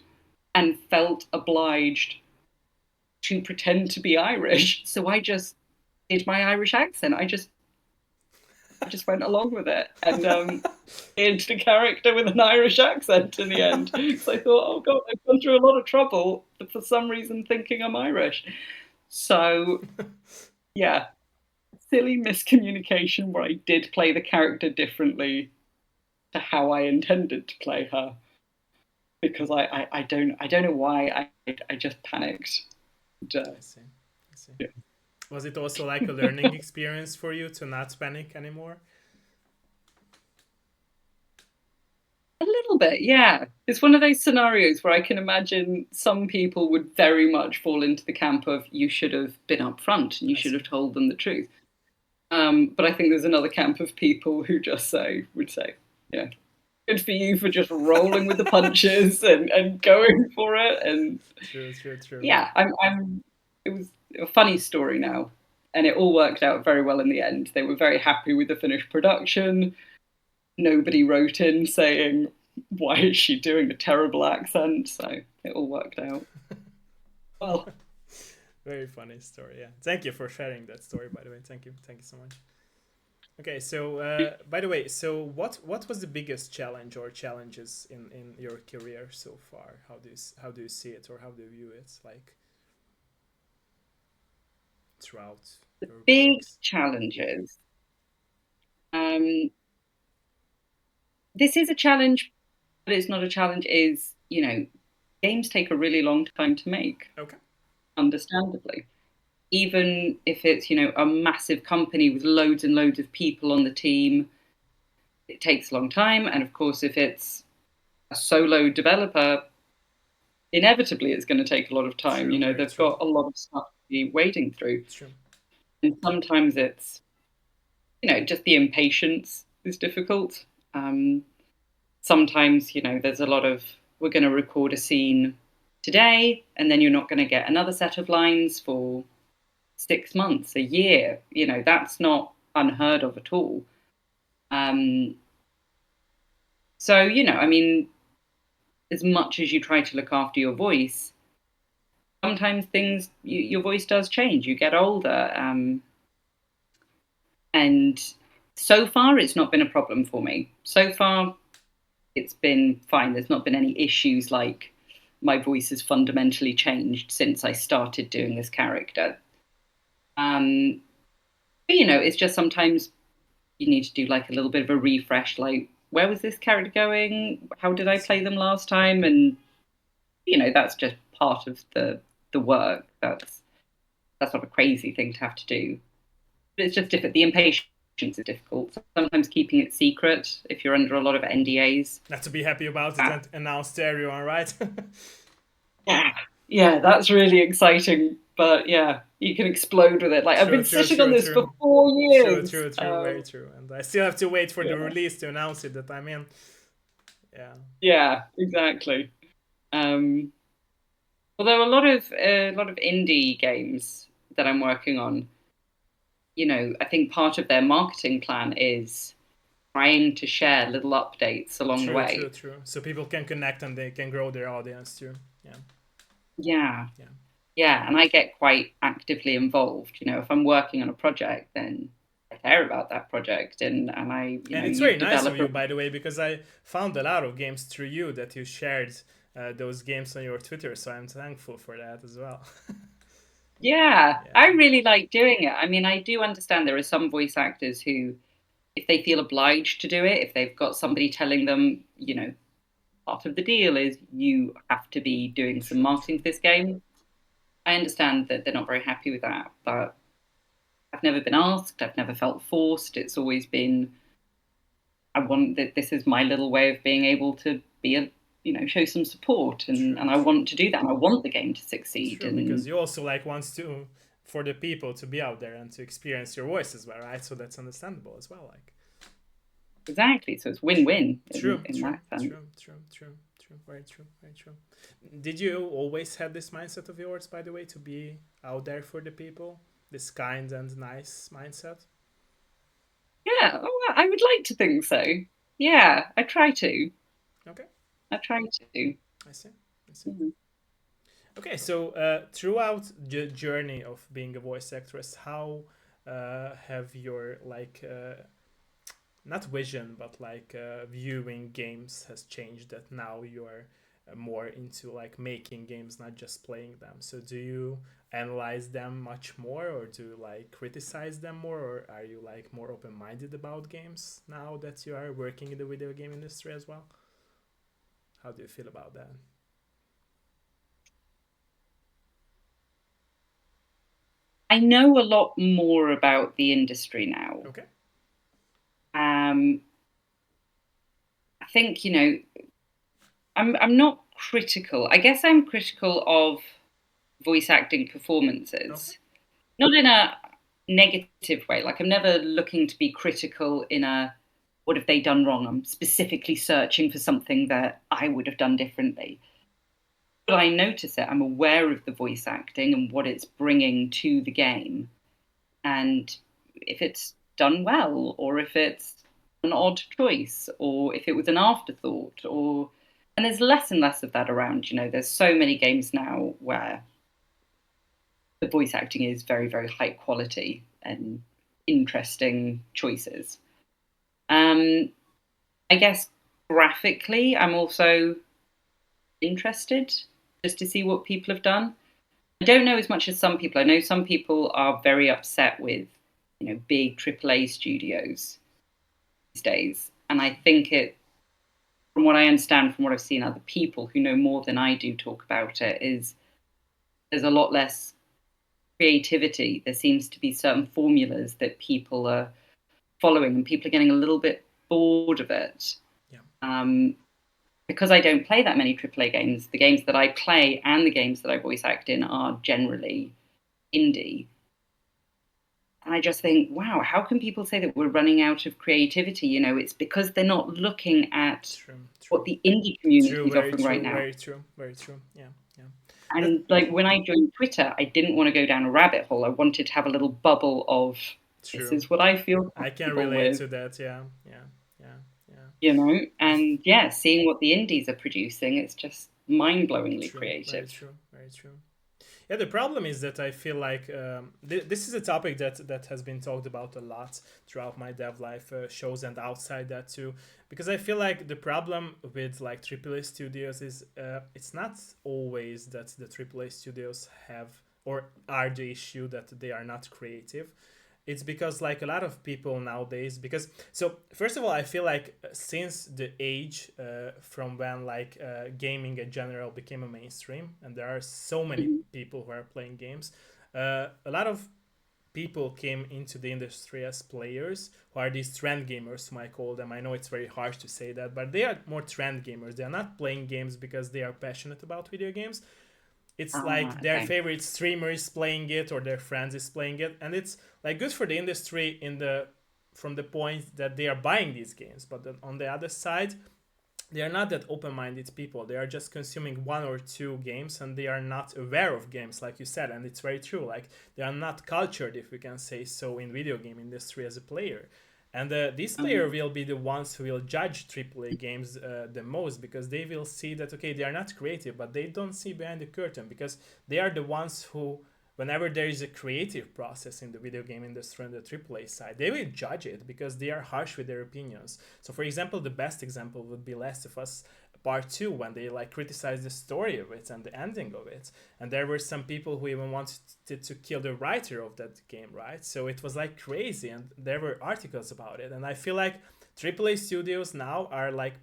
and felt obliged to pretend to be Irish. So I just did my Irish accent. I just went along with it, and did the character with an Irish accent in the end. So I thought, oh god, I've gone through a lot of trouble for some reason thinking I'm Irish. So yeah, silly miscommunication where I did play the character differently to how I intended to play her, because I don't know why I just panicked. And, I see. I see. yeah. Was it also like a learning experience for you to not panic anymore? A little bit, yeah. It's one of those scenarios where I can imagine some people would very much fall into the camp of, you should have been upfront and you I should see. have told them the truth. But I think there's another camp of people who just would say, yeah, good for you for just rolling with the punches and going for it. And True, true, true. yeah, it was a funny story now. And it all worked out very well in the end. They were very happy with the finished production. Nobody wrote in saying, "Why is she doing a terrible accent?" So it all worked out well. Very funny story. Yeah. Thank you for sharing that story. By the way, thank you. Thank you so much. Okay. So, by the way, so what was the biggest challenge or challenges in your career so far? How do you see it or how do you view it? Like throughout your Big works. challenges. Um, this is a challenge, but it's not a challenge. Games take a really long time to make, Okay. understandably. Even if it's a massive company with loads and loads of people on the team, it takes a long time. And of course, if it's a solo developer, inevitably it's going to take a lot of time. True. Very They've true. got a lot of stuff to be wading through. True. And sometimes it's, just the impatience is difficult. Um, Sometimes, there's a lot of, we're going to record a scene today, and then you're not going to get another set of lines for 6 months, a year. That's not unheard of at all. Um, so, I mean, as much as you try to look after your voice, sometimes your voice does change. You get older, and So far, it's not been a problem for me. So far, it's been fine. There's not been any issues like my voice has fundamentally changed since I started doing this character. Um, but it's just sometimes you need to do like a little bit of a refresh, like where was this character going? How did I play them last time? And that's just part of the work. That's not a crazy thing to have to do. But it's just different. The impatience is difficult. Sometimes keeping it secret if you're under a lot of NDAs. Not to be happy about it and announce to everyone, right? Yeah, yeah, that's really exciting. But yeah, you can explode with it. Like I've True, been true, sitting on true, this for true. 4 years. True, very true. And I still have to wait for the Yeah, release to announce it that I'm in. Yeah. yeah, exactly. Um, Although a lot of indie games that I'm working on, I think part of their marketing plan is trying to share little updates along the True, true, way. true. So people can connect and they can grow their audience too. Yeah. Yeah, Yeah. yeah, and I get quite actively involved. If I'm working on a project, then I care about that project, and I, And it's you very nice of develop you, a. by the way, because I found a lot of games through you that you shared those games on your Twitter. So I'm thankful for that as well. Yeah, Yeah. I really like doing it. I mean, I do understand there are some voice actors who, if they feel obliged to do it, if they've got somebody telling them, part of the deal is you have to be doing some True, marketing true. for this game. I understand that they're not very happy with that, but I've never been asked. I've never felt forced. It's always been, I want that this is my little way of being able to be show some support, and, True, and I true. want to do that. And I want the game to succeed. True, because And you also like wants to for the people to be out there and to experience your voice as well, right? So that's understandable as well. Like exactly. So it's win-win true, in true, that sense. true, true, true, true, very true, very true. Did you always have this mindset of yours, by the way, to be out there for the people? This kind and nice mindset? Yeah, oh, I would like to think so. Yeah, I try to. Okay, I try to. I see. I see. Mhm. Okay, so throughout the journey of being a voice actress, how have your not vision but viewing games has changed that now you're more into like making games, not just playing them? So do you analyze them much more, or do you like criticize them more, or are you like more open-minded about games now that you are working in the video game industry as well? How do you feel about that? I know a lot more about the industry now. Okay. Um, I think I'm not critical. I guess I'm critical of voice acting Okay. performances, not in a negative way. Like I'm never looking to be critical in a what have they done wrong. I'm specifically searching for something that I would have done differently. But I notice it. I'm aware of the voice acting and what it's bringing to the game, and if it's done well, or if it's an odd choice, or if it was an afterthought, or and there's less and less of that around. There's so many games now where the voice acting is very, very high quality and interesting choices. Um, I guess graphically, I'm also interested just to see what people have done. I don't know as much as some people. I know some people are very upset with, big AAA studios these days. And I think from what I understand, from what I've seen other people who know more than I do talk about it, is there's a lot less creativity. There seems to be certain formulas that people are following, and people are getting a little bit bored of it. Yeah. Because I don't play that many AAA games, the games that I play and the games that I voice act in are generally indie. And I just think, wow, how can people say that we're running out of creativity? It's because they're not looking at True, what true. the indie True, community is very offering right true, now. very true, very true. Yeah, yeah. That And like when I joined Twitter, I didn't want to go down a rabbit hole. I wanted to have a little bubble of this true. is what I feel I can comfortable relate with, to that. Yeah, yeah, yeah, yeah. If And yeah, seeing what the indies are producing, it's just mind blowingly true, very creative. true, very true. Yeah, the problem is that I feel like this is a topic that has been talked about a lot throughout my dev life shows and outside that too, because I feel like the problem with like AAA studios is it's not always that the AAA studios have or are the issue that they are not creative. It's because like a lot of people nowadays, because so first of all I feel like since the age from when like gaming in general became a mainstream and there are so many Mhm. people who are playing games, a lot of people came into the industry as players who are these trend gamers, whom I call them. I know it's very harsh to say that, but they are more trend gamers. They are not playing games because they are passionate about video games. It's Ah, like their okay. favorite streamer is playing it or their friends is playing it, and it's like good for the industry in the from the point that they are buying these games. But then on the other side, they are not that open-minded people. They are just consuming one or two games and they are not aware of games, like you said. And it's very true, like they are not cultured, if we can say so, in video game industry as a player. And these players Um, will be the ones who will judge AAA games the most, because they will see that okay, they are not creative, but they don't see behind the curtain, because they are the ones who, whenever there is a creative process in the video game industry on the AAA side, they will judge it because they are harsh with their opinions. So, for example, the best example would be Last of Us Part 2, when they like criticized the story of it and the ending of it. And there were some people who even wanted to kill the writer of that game, right? So it was like crazy, and there were articles about it. And I feel like AAA studios now are like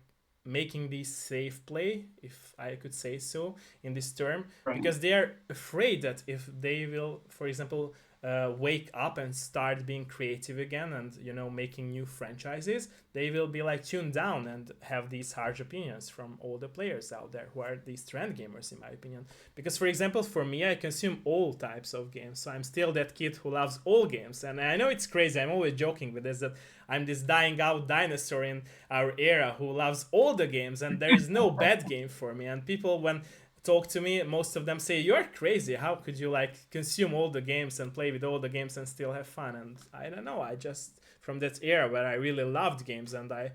making this safe play, if I could say so, in this term, right. because they are afraid that if they will, for example, wake up and start being creative again and making new franchises, they will be like tuned down and have these harsh opinions from all the players out there who are these trend gamers, in my opinion. Because for example, for me, I consume all types of games, so I'm still that kid who loves all games. And I know it's crazy, I'm always joking with this, that I'm this dying out dinosaur in our era who loves all the games and there is no bad game for me. And people, when talk to me, most of them say, "You're crazy. How could you like consume all the games and play with all the games and still have fun?" And I don't know. I just from that era where I really loved games and I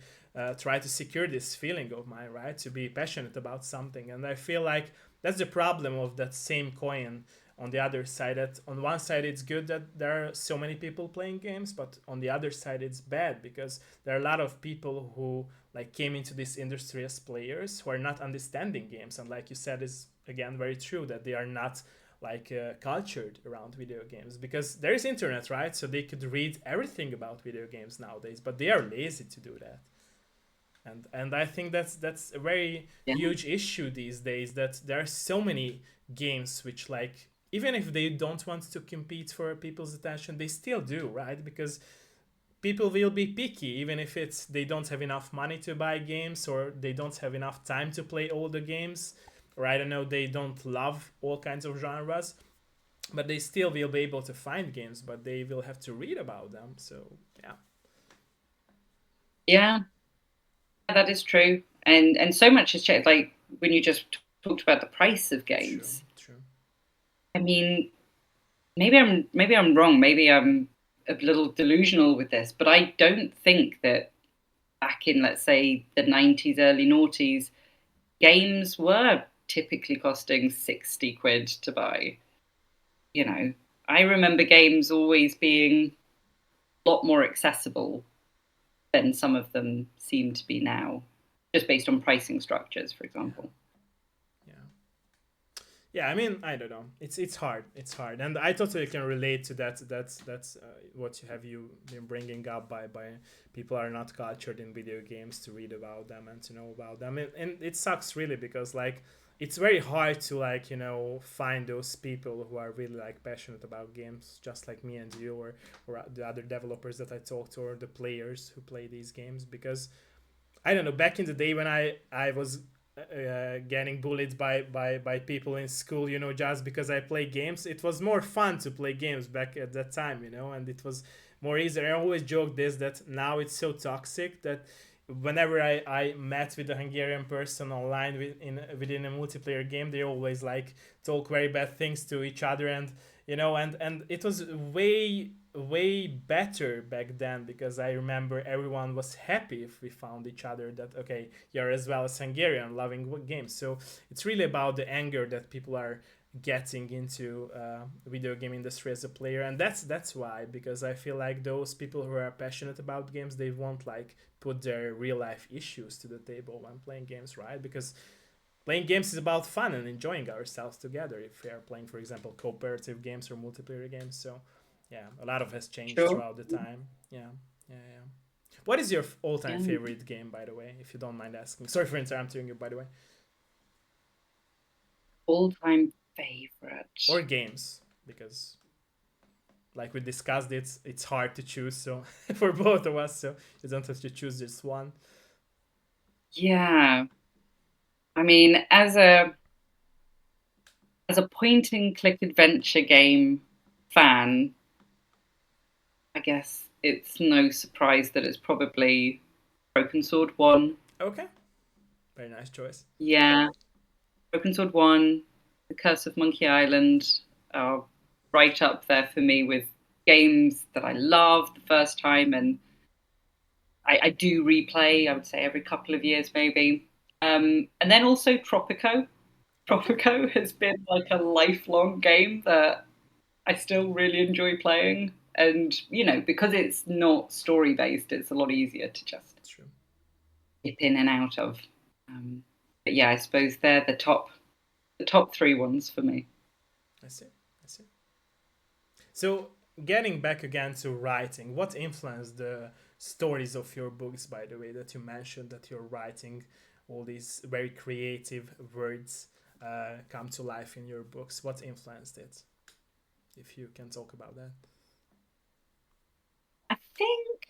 try to secure this feeling of mine, right, to be passionate about something. And I feel like that's the problem of that same coin. On the other side, that on one side it's good that there are so many people playing games, but on the other side it's bad because there are a lot of people who like came into this industry as players who are not understanding games, and like you said, is again very true that they are not like cultured around video games, because there is internet, right? So they could read everything about video games nowadays, but they are lazy to do that. And I think that's a very Yeah. huge issue these days, that there are so many games which like, even if they don't want to compete for people's attention, they still do, right? Because people will be picky even if it's they don't have enough money to buy games, or they don't have enough time to play all the games, or I don't know, they don't love all kinds of genres, but they still will be able to find games, but they will have to read about them. So yeah. Yeah, that is true. And so much has changed. Like when you just talked about the price of True, games. true. I mean, maybe I'm wrong. Maybe I'm a little delusional with this, but I don't think that back in, let's say, the 90s, early noughties, games were typically costing 60 quid to buy. You know, I remember games always being a lot more accessible than some of them seem to be now, just based on pricing structures, for Yeah, example. yeah. Yeah, I mean, I don't know, it's hard, it's hard, and I totally can relate to that. That's what you been bringing up by people are not cultured in video games to read about them and to know about them. And it sucks really, because like it's very hard to like find those people who are really like passionate about games, just like me and you, or the other developers that I talked to, or the players who play these games. Because I don't know. Back in the day when I was getting bullied by people in school, just because I play games, it was more fun to play games back at that time, and it was more easier. I always joke this, that now it's so toxic that whenever I met with a Hungarian person online within a multiplayer game, they always like talk very bad things to each other, and and it was way better back then, because I remember everyone was happy if we found each other, that okay, you're as well as Hungarian loving games. So it's really about the anger that people are getting into video game industry as a player, and that's why, because I feel like those people who are passionate about games, they won't like put their real life issues to the table when playing games, right? Because playing games is about fun and enjoying ourselves together if we are playing, for example, cooperative games or multiplayer games. So yeah, a lot of has changed Sure. throughout the time. Yeah, yeah. What is your all-time Yeah. favorite game, by the way, if you don't mind asking? Sorry for interrupting you, by the way. All-time favorite. Or games, because like we discussed, it's hard to choose. So for both of us, so you don't have to choose just one. Yeah. I mean, as a point and click adventure game fan, I guess it's no surprise that it's probably Broken Sword 1. Okay, very nice choice. Yeah, Broken Sword 1, The Curse of Monkey Island are right up there for me with games that I loved the first time, and I do replay, I would say, every couple of years maybe. And then also Tropico. Okay, Tropico has been like a lifelong game that I still really enjoy playing. And, because it's not story based, it's a lot easier to just that's true. dip in and out of. Um, but yeah, I suppose they're the top three ones for me. I see. I see. So, getting back again to writing, what influenced the stories of your books, by the way, that you mentioned that you're writing all these very creative words come to life in your books? What influenced it? If you can talk about that. I think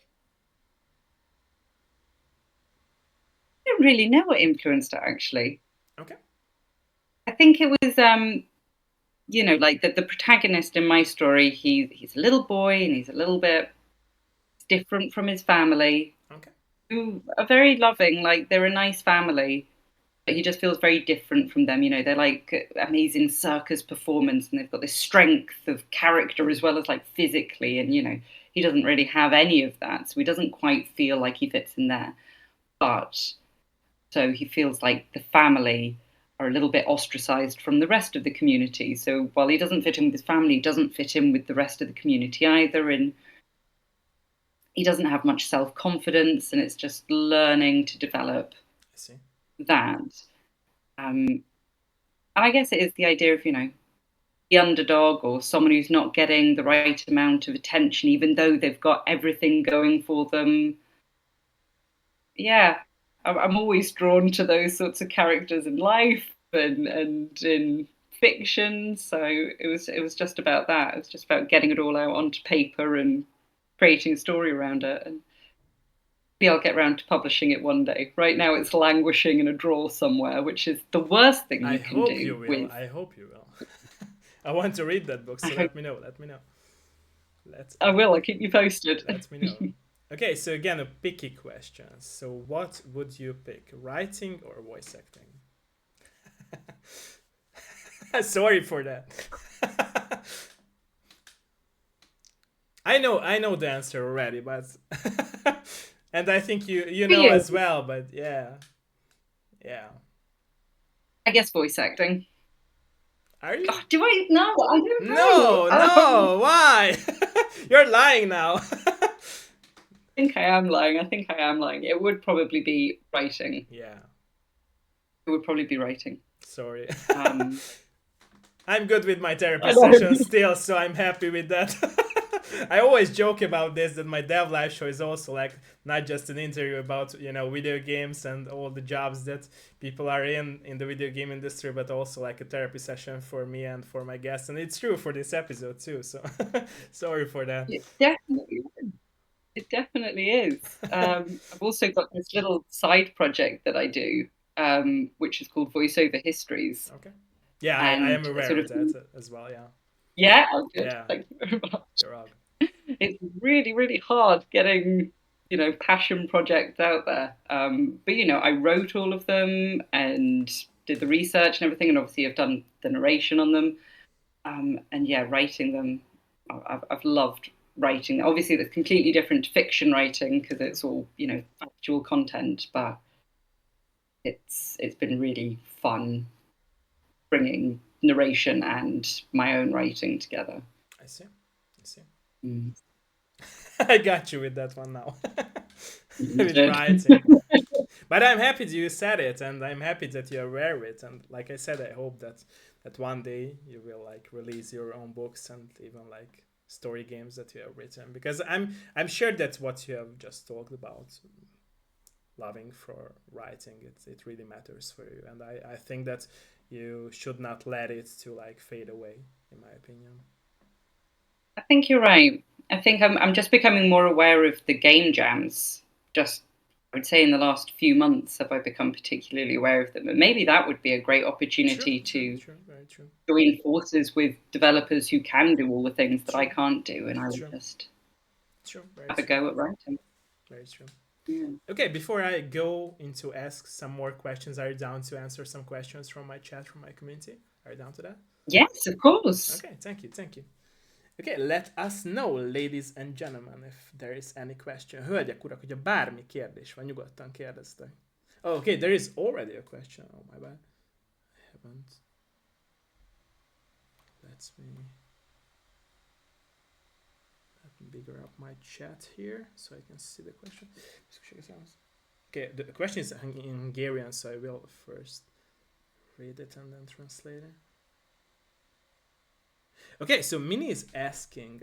I don't really know what influenced it actually. Okay. I think it was like the protagonist in my story, he's a little boy and he's a little bit different from his family, Okay. who are very loving, like they're a nice family, but he just feels very different from them. They're like amazing circus performance and they've got this strength of character as well as like physically, and he doesn't really have any of that, so he doesn't quite feel like he fits in there. But so he feels like the family are a little bit ostracized from the rest of the community. So while he doesn't fit in with his family, he doesn't fit in with the rest of the community either. And he doesn't have much self confidence. And it's just learning to develop I see. that. And I guess it is the idea of, the underdog or someone who's not getting the right amount of attention, even though they've got everything going for them. Yeah, I'm always drawn to those sorts of characters in life and in fiction. So it was just about that. It was just about getting it all out onto paper and creating a story around it. And maybe I'll get around to publishing it one day. Right now, it's languishing in a drawer somewhere, which is the worst thing I you can hope you do. will. With I hope you will. I want to read that book, I so hope let me know. Let me know. Let I will. I'll keep you posted. let me know. Okay, so again, a picky question. So, what would you pick, writing or voice acting? Sorry for that. I know the answer already, but and I think you For know you, as well. But yeah, yeah. I guess voice acting. Are you? Oh, do I? No, I don't know. No, no. Why? You're lying now. Think I am lying. I think I am lying. It would probably be writing. Yeah. It would probably be writing. Sorry. Um, I'm good with my therapy I know. sessions still, so I'm happy with that. I always joke about this that my dev live show is also like not just an interview about video games and all the jobs that people are in the video game industry, but also like a therapy session for me and for my guests, and it's true for this episode too. So sorry for that. It definitely, it definitely is. I've also got this little side project that I do, which is called Voiceover Histories, Okay. Yeah, I am and aware sort of of that as well. Yeah. yeah, oh, good. Yeah. Thank you very much. You're all good. It's really, really hard getting passion projects out there. But I wrote all of them and did the research and everything, and obviously I've done the narration on them. And yeah, writing them, I've loved writing. Obviously, that's completely different to fiction writing because it's all factual content, but it's been really fun bringing narration and my own writing together. I see. I see. Mm. I got you with that one now. You With did. writing. But I'm happy that you said it, and I'm happy that you're aware of it. And like I said, I hope that one day you will like release your own books and even like story games that you have written. Because I'm sure that's what you have just talked about, loving for writing. It really matters for you, and I think that you should not let it to like fade away, in my opinion. I think you're right. I think I'm just becoming more aware of the game jams. Just I would say in the last few months have I become particularly aware of them. And maybe that would be a great True, opportunity true, to true, very true. join forces with developers who can do all the things that I True, can't do, and I would true, just true, very have a true, go at writing. very true. Yeah. Okay, before I go into ask some more questions, are you down to answer some questions from my chat, from my community? Are you down to that? Yes, of course. Okay, thank you, thank you. Okay, let us know, ladies and gentlemen, if there is any question. Hölgyek, urak, hogyha bármi kérdés van, nyugodtan kérdeztek. Oh, okay, there is already a question. Oh, my bad. I haven't. Let me bigger up my chat here so I can see the question. Okay, the question is in Hungarian, so I will first read it and then translate it. Okay, so Minnie is asking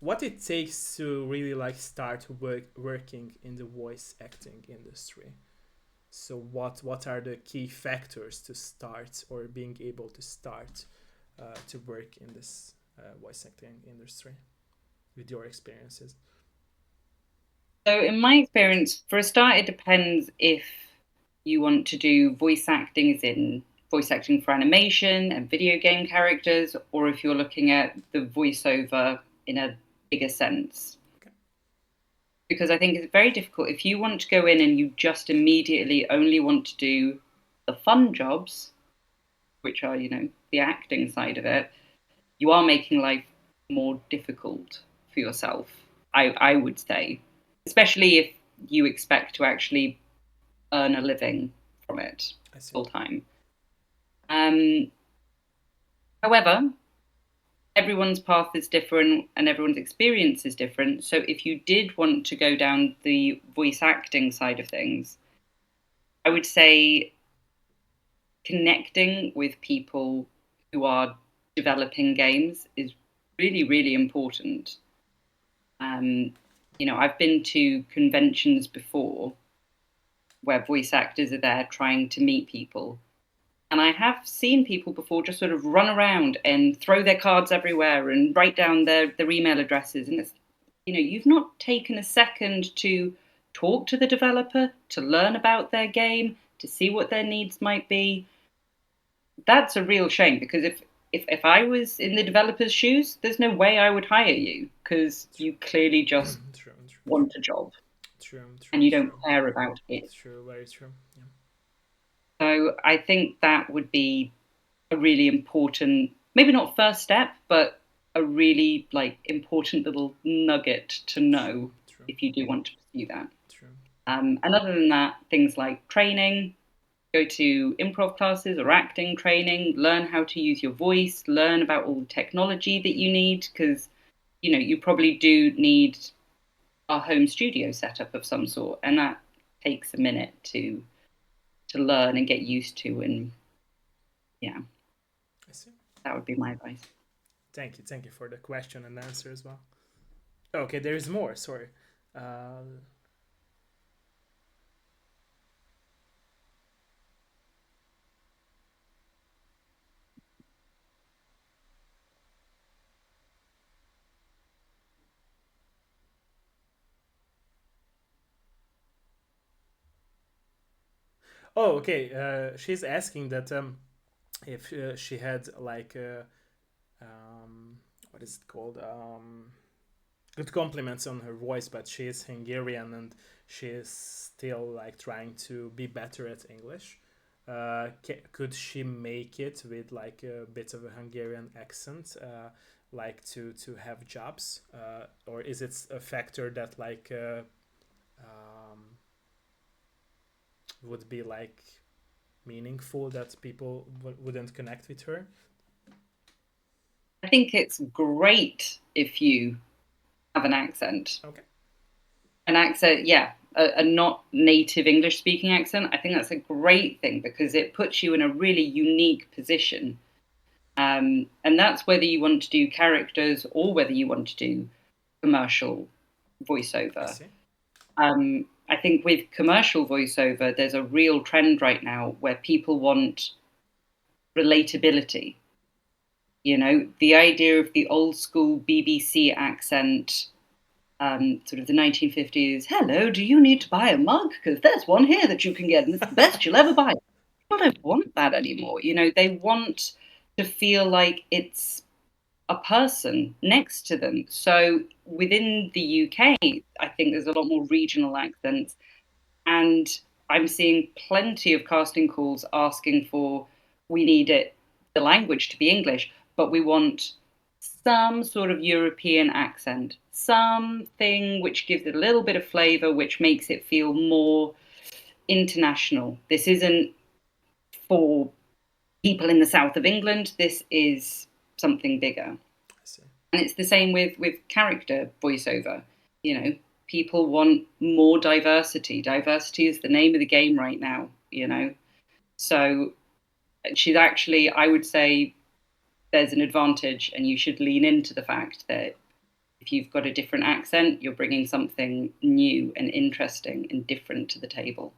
what it takes to really like start working in the voice acting industry. So what are the key factors to start or being able to start to work in this voice acting industry with your experiences? So, in my experience, for a start, it depends if you want to do voice acting, as in voice acting for animation and video game characters, or if you're looking at the voiceover in a bigger sense. Okay. Because I think it's very difficult if you want to go in and you just immediately only want to do the fun jobs, which are, the acting side of it, you are making life more difficult for yourself, I would say, especially if you expect to actually earn a living from it I see. full time. Um, However, everyone's path is different and everyone's experience is different. So if you did want to go down the voice acting side of things, I would say connecting with people who are developing games is really, really important. Um, I've been to conventions before where voice actors are there trying to meet people. And I have seen people before just sort of run around and throw their cards everywhere and write down their email addresses. And it's, you've not taken a second to talk to the developer, to learn about their game, to see what their needs might be. That's a real shame because if I was in the developer's shoes, there's no way I would hire you because you clearly just True, want a job true, and true, you don't true. care about it. True, very true. Yeah. So I think that would be a really important, maybe not first step, but a really like important little nugget to know True, if you do want to pursue that. true. And other than that, things like training, go to improv classes or acting training, learn how to use your voice, learn about all the technology that you need, because you probably do need a home studio setup of some sort, and that takes a minute to learn and get used to. And yeah, I see. that would be my advice. Thank you for the question and answer as well. Okay, there is more. Sorry. Uh, oh, okay. She's asking that if she had like what is it called? Good compliments on her voice, but she is Hungarian and she is still like trying to be better at English. Could she make it with like a bit of a Hungarian accent, like to have jobs, or is it a factor that like would be like meaningful that people wouldn't connect with her? I think it's great if you have an accent. Okay. An accent, yeah, a not native English speaking accent. I think that's a great thing because it puts you in a really unique position. And that's whether you want to do characters or whether you want to do commercial I voiceover. see. I think with commercial voiceover, there's a real trend right now where people want relatability. You know, the idea of the old school BBC accent, sort of the 1950s. Hello, do you need to buy a mug? Because there's one here that you can get, and it's the best you'll ever buy. People don't want that anymore. You know, they want to feel like it's a person next to them. So within the UK, I think there's a lot more regional accents. And I'm seeing plenty of casting calls asking for, we need it, the language to be English, but we want some sort of European accent, something which gives it a little bit of flavor, which makes it feel more international. This isn't for people in the south of England, this is something bigger. I see. And it's the same with character voiceover. You know, people want more diversity. Diversity is the name of the game right now, you know. So she's actually, I would say, there's an advantage, and you should lean into the fact that if you've got a different accent, you're bringing something new and interesting and different to the table.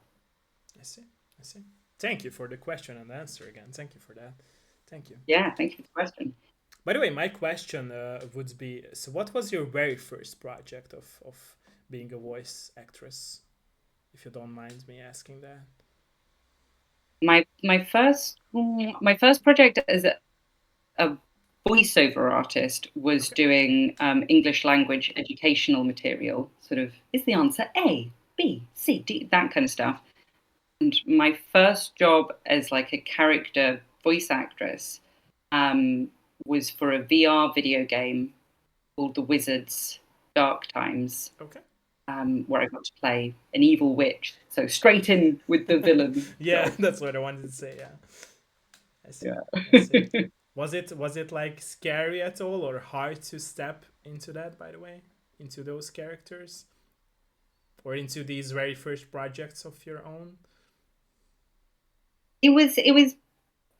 I see. I see. Thank you for the question and answer again. Thank you for that. Thank you. Yeah, thank you for the question. By the way, my question would be: so, what was your very first project of being a voice actress? If you don't mind me asking that. My first project as a voiceover artist was Okay. doing English language educational material. Sort of, is the answer A, B, C, D, that kind of stuff. And my first job as like a character voice actress um, was for a VR video game called The Wizards Dark Times, Okay. where I got to play an evil witch. So straight in with the villain Yeah, job. that's what I wanted to say. Yeah. I see. Yeah. I see. Was it like scary at all or hard to step into that? By the way, into those characters or into these very first projects of your own? It was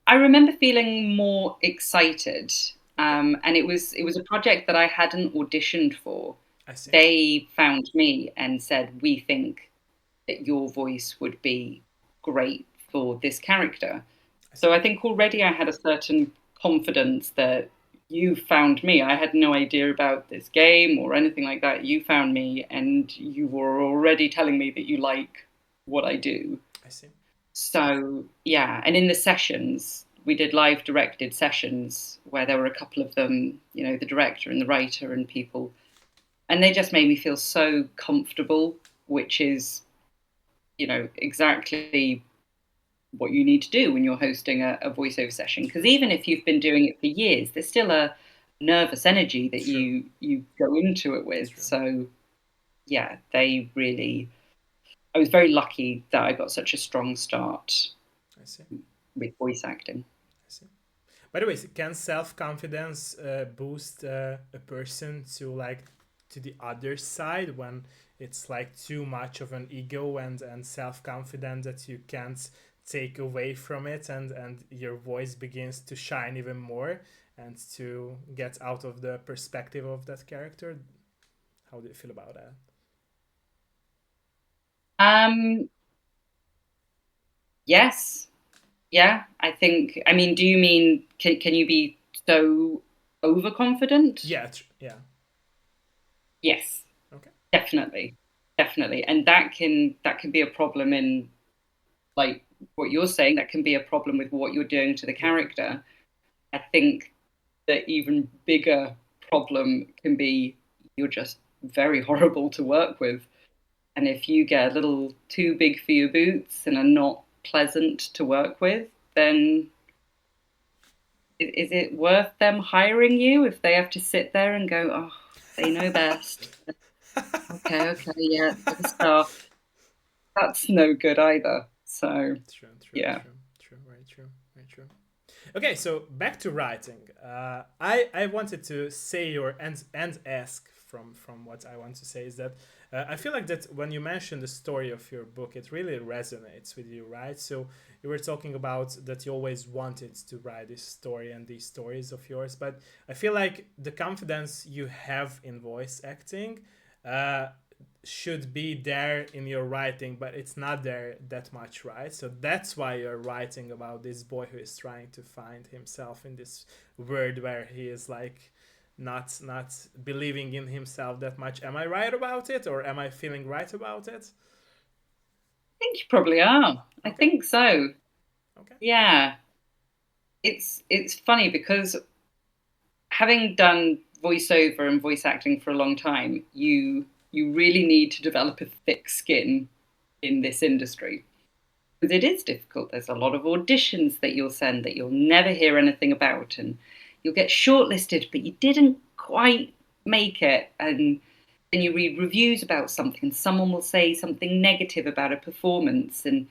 I remember feeling more excited, Okay. and it was a project that I hadn't auditioned for. I see. They found me and said, "We think that your voice would be great for this character." I see. So I think already I had a certain confidence that you found me. I had no idea about this game or anything like that. You found me, and you were already telling me that you like what I do. I see. So yeah, and in the sessions, we did live directed sessions where there were a couple of them, you know, the director and the writer and people, and they just made me feel so comfortable, which is, you know, exactly what you need to do when you're hosting a voiceover session. Because True. even if you've been doing it for years, there's still a nervous energy that True. you go into it with. True. So yeah, they really. I was very lucky that I got such a strong start I see. with voice acting. I see. By the way, can self confidence boost a person to like to the other side when it's like too much of an ego and self confidence that you can't take away from it and your voice begins to shine even more and to get out of the perspective of that character? How do you feel about that? Um, yes, yeah. I think. I mean, do you mean can you be so overconfident? Yeah, yeah. Yes, Okay. definitely, definitely, and that can be a problem in like what you're saying. That can be a problem with what you're doing to the Yeah. character. I think the even bigger problem can be you're just very horrible to work with. And if you get a little too big for your boots and are not pleasant to work with, then is it worth them hiring you if they have to sit there and go, oh, they know best? Okay, okay, yeah, they're the star. That's no good either. So, True, true, yeah. true, true, very true, very true. Okay, so back to writing. I wanted to say and ask from what I want to say is that I feel like that when you mention the story of your book, it really resonates with you, right? So you were talking about that you always wanted to write this story and these stories of yours, but I feel like the confidence you have in voice acting uh, should be there in your writing, but it's not there that much, right? So that's why you're writing about this boy who is trying to find himself in this world where he is like not believing in himself that much. Am I right about it, or am I feeling right about it? I think you probably are. I Okay, think so. okay, Yeah. It's funny because having done voiceover and voice acting for a long time, you really need to develop a thick skin in this industry. Because it is difficult. There's a lot of auditions that you'll send that you'll never hear anything about, and you'll get shortlisted, but you didn't quite make it. And then you read reviews about something, and someone will say something negative about a performance. And,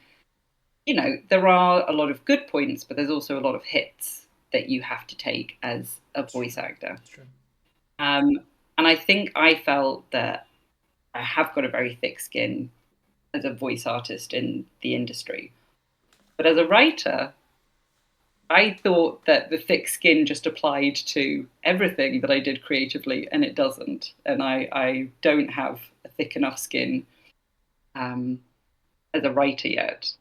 there are a lot of good points, but there's also a lot of hits that you have to take as a that's true. voice actor. That's true. Um, and I think I felt that I have got a very thick skin as a voice artist in the industry. But as a writer, I thought that the thick skin just applied to everything that I did creatively, and it doesn't. And I don't have a thick enough skin um, as a writer yet.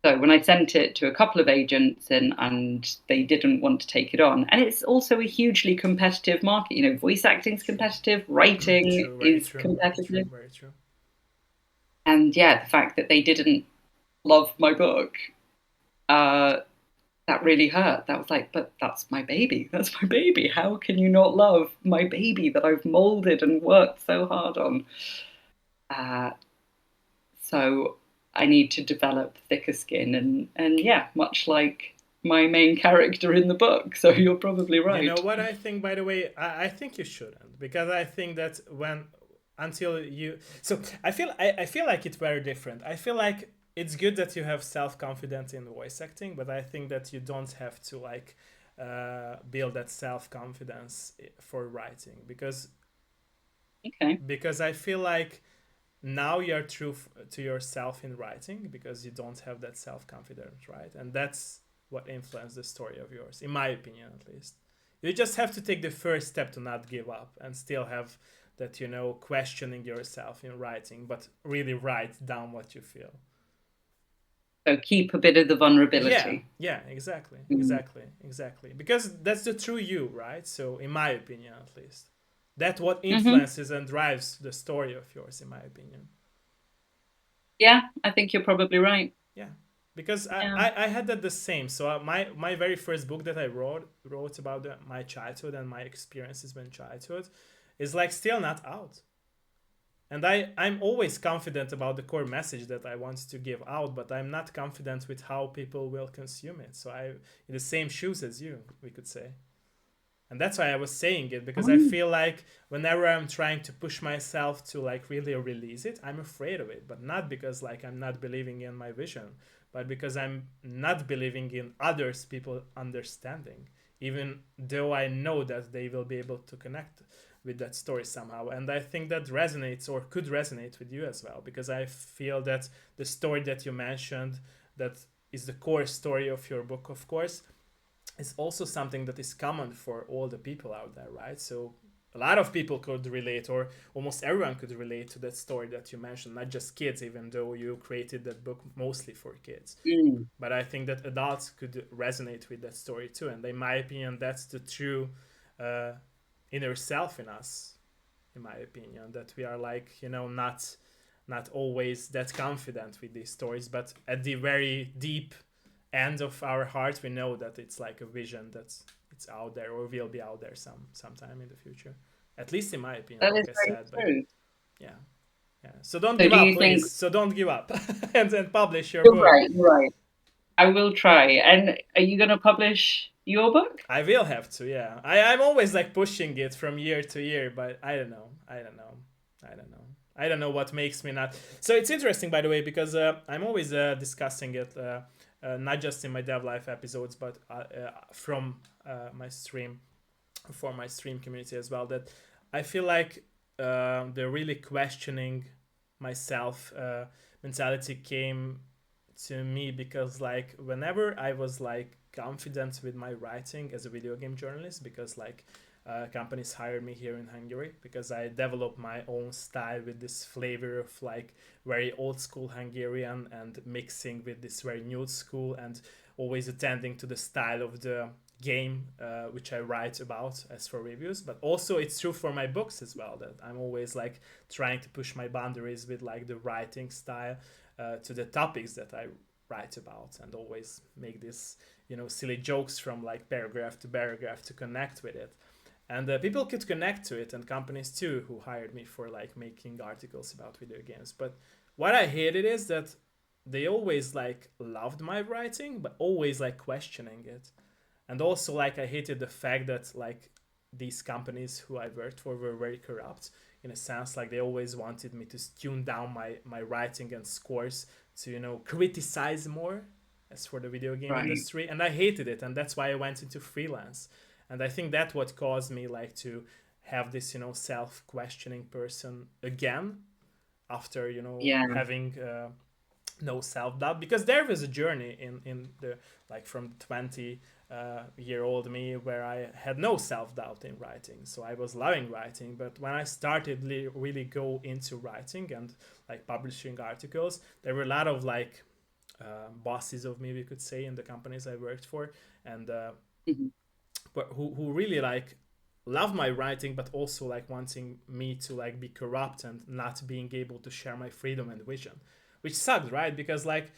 So when I sent it to a couple of agents and they didn't want to take it on, and it's also a hugely competitive market. Voice acting's True. competitive, writing True. Very is true. Very true. competitive, Very true. and yeah, the fact that they didn't love my book, uh, that really hurt. That was like, but that's my baby. That's my baby. How can you not love my baby that I've molded and worked so hard on? Uh, so I need to develop thicker skin, and yeah, much like my main character in the book. So you're probably You know right. what I think, by the way? I think you shouldn't, because I think that when until you so I feel like it's very different. I feel like it's good that you have self-confidence in voice acting, but I think that you don't have to like build that self-confidence for writing, Okay. because I feel like now you're true to yourself in writing because you don't have that self-confidence, right? And that's what influenced the story of yours, in my opinion, at least. You just have to take the first step to not give up and still have that, questioning yourself in writing, but really write down what you feel. So keep a bit of the Yeah, vulnerability. yeah, exactly, Mm. exactly, exactly. Because that's the true you, right? So, in my opinion, at least, that's what Hmm. influences and drives the story of yours, in my opinion. Yeah, I think you're probably right. Yeah, because I, Yeah. I, I had that the same. So my very first book that I wrote about my childhood and my experiences when childhood is like still not out. And I'm always confident about the core message that I want to give out, but I'm not confident with how people will consume it. So I in the same shoes as you, we could say. And that's why I was saying it, because I Mm. feel like whenever I'm trying to push myself to like really release it, I'm afraid of it, but not because like I'm not believing in my vision, but because I'm not believing in others people understanding, even though I know that they will be able to connect with that story somehow. And I think that resonates or could resonate with you as well, because I feel that the story that you mentioned, that is the core story of your book, of course, is also something that is common for all the people out there, right? So a lot of people could relate, or almost everyone could relate to that story that you mentioned, not just kids, even though you created that book mostly for kids. Mm. But I think that adults could resonate with that story too. And in my opinion, that's the true uh, inner self in us, in my opinion, that we are like, not always that confident with these stories, but at the very deep end of our heart we know that it's like a vision that's it's out there or will be out there sometime in the future, at least in my opinion, That like is I very said. But true. yeah, yeah, so don't So give do up, you think please. So don't give up and then publish your you're book. right? You're right. I will try. And are you going to publish your book? I will have to, yeah. I'm always like pushing it from year to year, but I don't know what makes me not. So it's interesting, by the way, because I'm always discussing it not just in my dev life episodes, but from my stream, for my stream community as well, that I feel like the really questioning myself mentality came to me because like whenever I was like confident with my writing as a video game journalist, because like companies hired me here in Hungary because I developed my own style with this flavor of like very old school Hungarian and mixing with this very new school, and always attending to the style of the game which I write about as for reviews. But also it's true for my books as well, that I'm always like trying to push my boundaries with like the writing style to the topics that I write about, and always make this, you know, silly jokes from like paragraph to paragraph to connect with it. And people could connect to it, and companies too, who hired me for like making articles about video games. But what I hated is that they always like loved my writing, but always like questioning it. And also like I hated the fact that like these companies who I worked for were very corrupt, in a sense. Like they always wanted me to tune down my writing and scores to, you know, criticize more as for the video game Right. industry, and I hated it, and that's why I went into freelance. And I think that what caused me like to have this, you know, self-questioning person again after, you know, Yeah. having no self-doubt, because there was a journey in the like from 20 year old me where I had no self-doubt in writing, so I was loving writing. But when I started really go into writing and like publishing articles, there were a lot of like bosses of me, we could say, in the companies I worked for, and Mhm. who really like love my writing, but also like wanting me to like be corrupt and not being able to share my freedom and vision, which sucks, right? Because like,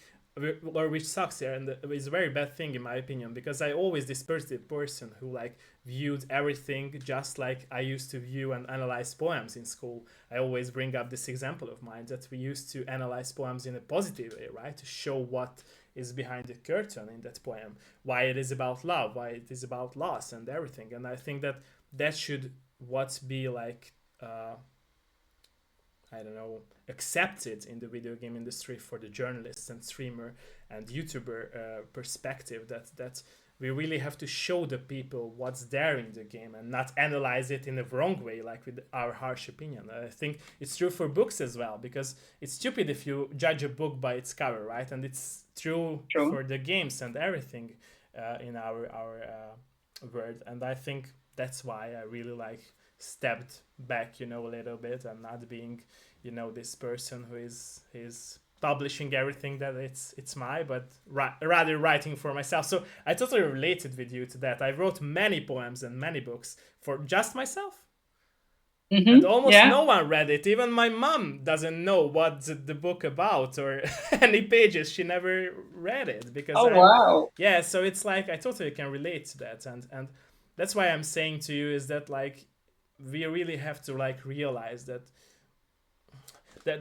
or which sucks here, and it's a very bad thing in my opinion, because I always dispersed the person who like viewed everything just like I used to view and analyze poems in school. I always bring up this example of mine, that we used to analyze poems in a positive way, right, to show what is behind the curtain in that poem, why it is about love, why it is about loss and everything. And I think that that should what be like I don't know, accepted in the video game industry for the journalists and streamer and YouTuber perspective, that we really have to show the people what's there in the game and not analyze it in the wrong way, like with our harsh opinion. I think it's true for books as well, because it's stupid if you judge a book by its cover, right? And it's true Sure. for the games and everything in our world. And I think that's why I really like stepped back, you know, a little bit, and not being, you know, this person who is publishing everything that it's my, but rather writing for myself. So I totally related with you to that. I wrote many poems and many books for just myself, and almost Yeah. no one read it. Even my mom doesn't know what's the book about or any pages. She never read it because Oh, I'm, wow. yeah. So it's like I totally can relate to that, and that's why I'm saying to you is that like we really have to like realize that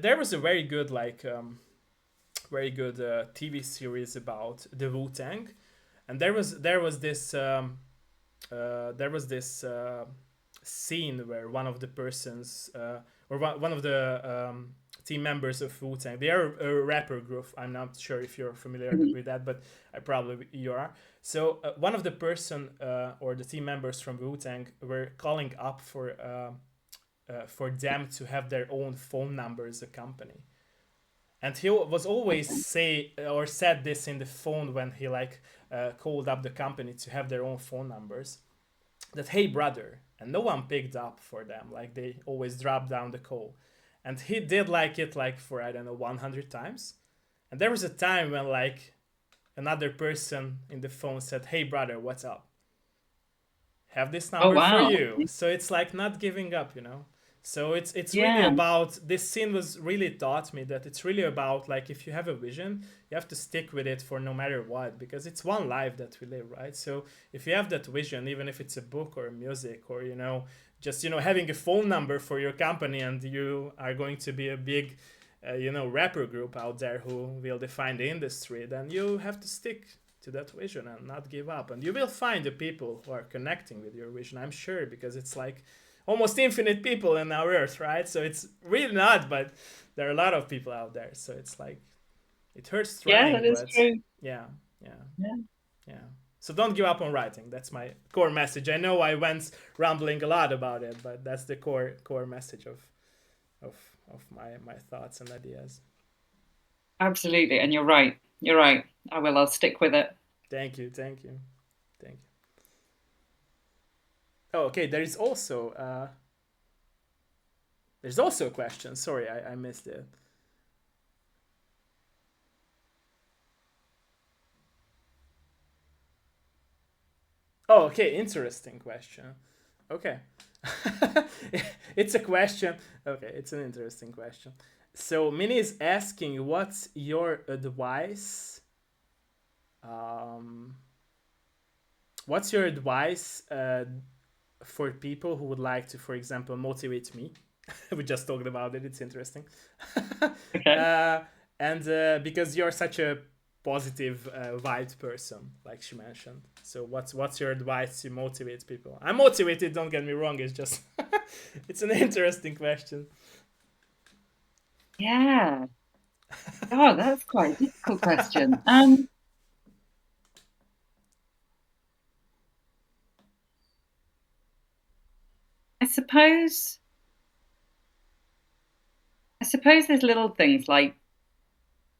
there was a very good like very good TV series about the Wu Tang, and there was this scene where one of the persons or one of the team members of Wu Tang, they are a rapper group. I'm not sure if you're familiar Mhm. with that, but I probably you are. So one of the person or the team members from Wu Tang were calling up for them to have their own phone number as a company, and he was always Okay. say or said this in the phone when he like called up the company to have their own phone numbers, that hey brother, and no one picked up for them, like they always dropped down the call. And he did like it like for I don't know 100 times, and there was a time when like another person in the phone said, hey brother, what's up, have this Oh, number for wow. you. So it's like not giving up, you know. So it's really Yeah. about, this scene was really taught me that it's really about like if you have a vision, you have to stick with it for no matter what, because it's one life that we live, right? So if you have that vision, even if it's a book or music or, you know, just, you know, having a phone number for your company, and you are going to be a big you know, rapper group out there who will define the industry, then you have to stick to that vision and not give up. And you will find the people who are connecting with your vision, I'm sure, because it's like almost infinite people in our earth, right? So it's really not, but there are a lot of people out there. So it's like, it hurts Yeah, that trying, is but true. yeah. Yeah. Yeah. So don't give up on writing. That's my core message. I know I went rambling a lot about it, but that's the core message of of my thoughts and ideas. Absolutely, and you're right. You're right. I will. I'll stick with it. Thank you, thank you, thank you. Oh, okay. There's also a question. Sorry, I missed it. Oh, okay. Interesting question. Okay. It's a question. Okay, it's an interesting question. So Minnie is asking, what's your advice? Um, what's your advice for people who would like to, for example, motivate me? We just talked about it. It's interesting. Okay. And because you're such a positive vibed person, like she mentioned. So what's your advice to motivate people? I'm motivated. Don't get me wrong. It's just it's an interesting question. Yeah. Oh, that's quite a difficult question. I suppose I suppose there's little things like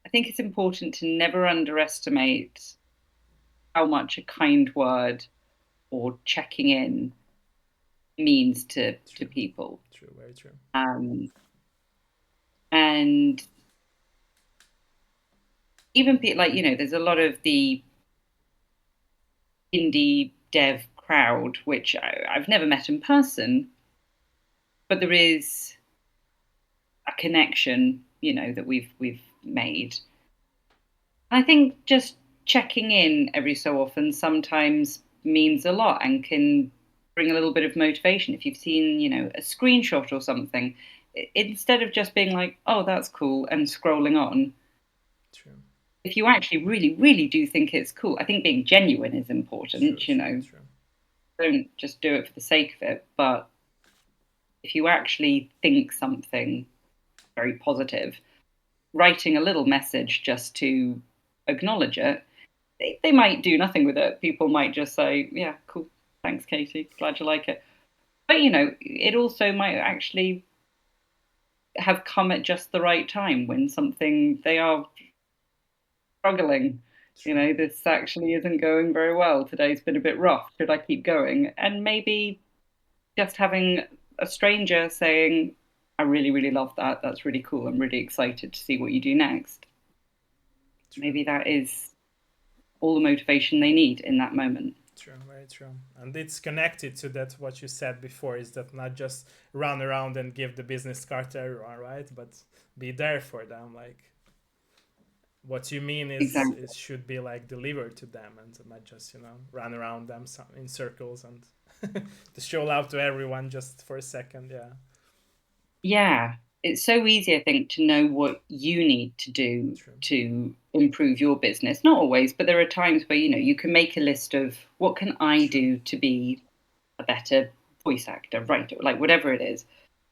I think it's important to never underestimate how much a kind word or checking in means to True. people. True. Very true. Um, and even like there's a lot of the indie dev crowd, which I've never met in person, but there is a connection, that we've made. I think just checking in every so often sometimes means a lot and can bring a little bit of motivation. If you've seen, a screenshot or something, instead of just being like, "Oh, that's cool," and scrolling on, True. if you actually really, really do think it's cool, I think being genuine is True. important. True. True. Don't just do it for the sake of it, but if you actually think something very positive, writing a little message just to acknowledge it, they might do nothing with it. People might just say, "Yeah, cool, thanks, Katie, glad you like it." But it also might actually have come at just the right time when something they are struggling. True. This actually isn't going very well. Today's been a bit rough. Should I keep going? And maybe just having a stranger saying, "I really, really love that. That's really cool. I'm really excited to see what you do next." True. Maybe that is all the motivation they need in that moment. True, very true. And it's connected to that what you said before is that not just run around and give the business card to everyone, right? But be there for them. Like what you mean Exactly. is should be like delivered to them and not just, run around them in circles and to show love to everyone just for a second. Yeah. Yeah. It's so easy, I think, to know what you need to do True. to improve your business. Not always, but there are times where, you can make a list of what can I do to be a better voice actor, writer, like whatever it is.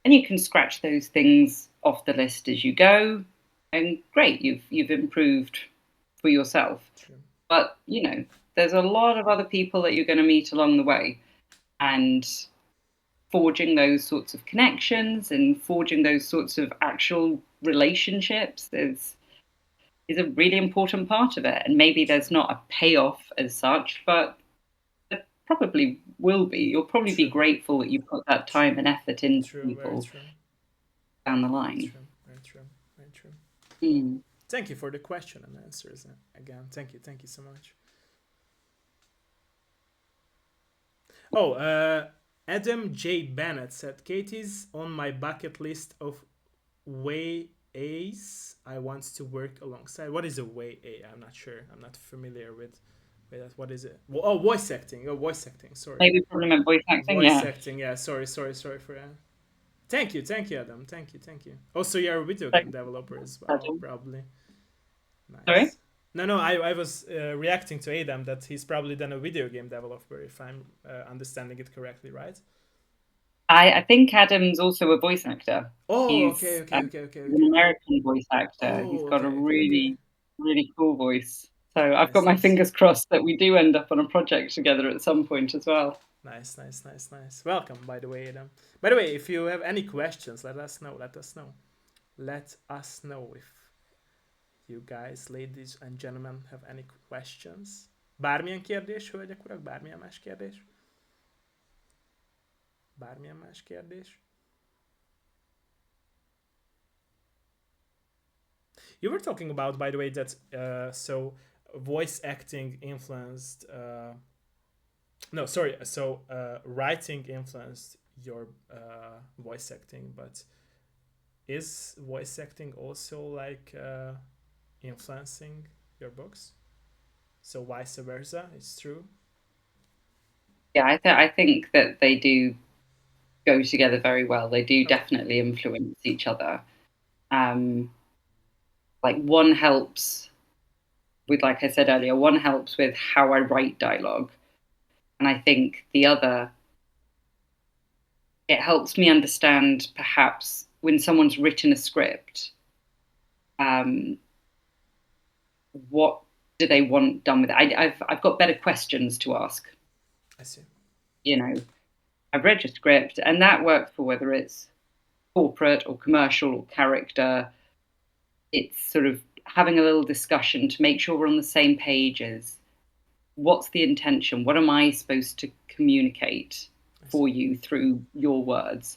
And you can scratch those things off the list as you go. And great, you've improved for yourself. True. But, there's a lot of other people that you're going to meet along the way. And forging those sorts of connections and forging those sorts of actual relationships is a really important part of it. And maybe there's not a payoff as such, but there probably will be. You'll probably be True. grateful that you put that True. time and effort into True. Very people true. down the line. True. Very true. Very true. Mm. Thank you for the question and answers again. Thank you. Thank you so much. Oh, Adam J. Bennett said, Katie's on my bucket list of way A's I want to work alongside. What is a way A? I'm not sure. I'm not familiar with that. What is it? Oh, voice acting. Oh, voice acting. Sorry. Maybe probably meant voice acting, Voice yeah. acting. Yeah, sorry for that. Thank you, Adam. Thank you. Also, you're a video game developer as well, probably. Sorry? Nice. No, I was reacting to Adam that he's probably then a video game developer, if I'm understanding it correctly, right? I think Adam's also a voice actor. Oh, He's okay. an American voice actor. He's Oh, got a okay. really, really cool voice. So I've got Nice, my nice. fingers crossed that we do end up on a project together at some point as well. Nice, nice, nice, nice. Welcome, by the way, Adam. By the way, if you have any questions, let us know. Let us know. Let us know if you guys, ladies and gentlemen, have any questions. Bármilyen kérdés, hölgyek, urak? Bármilyen más kérdés? Bármilyen más kérdés? You were talking about, by the way, that so voice acting influenced. No, sorry. So writing influenced your voice acting, but is voice acting also like influencing your books? So vice versa, it's true. Yeah, I think that they do go together very well. They do Okay. definitely influence each other. Like one helps with, like I said earlier, one helps with how I write dialogue. And I think the other, it helps me understand perhaps when someone's written a script, um, what do they want done with it? I've got better questions to ask. I see. You know, I've read your script, and that works for whether it's corporate or commercial or character. It's sort of having a little discussion to make sure we're on the same page as what's the intention? What am I supposed to communicate for you through your words?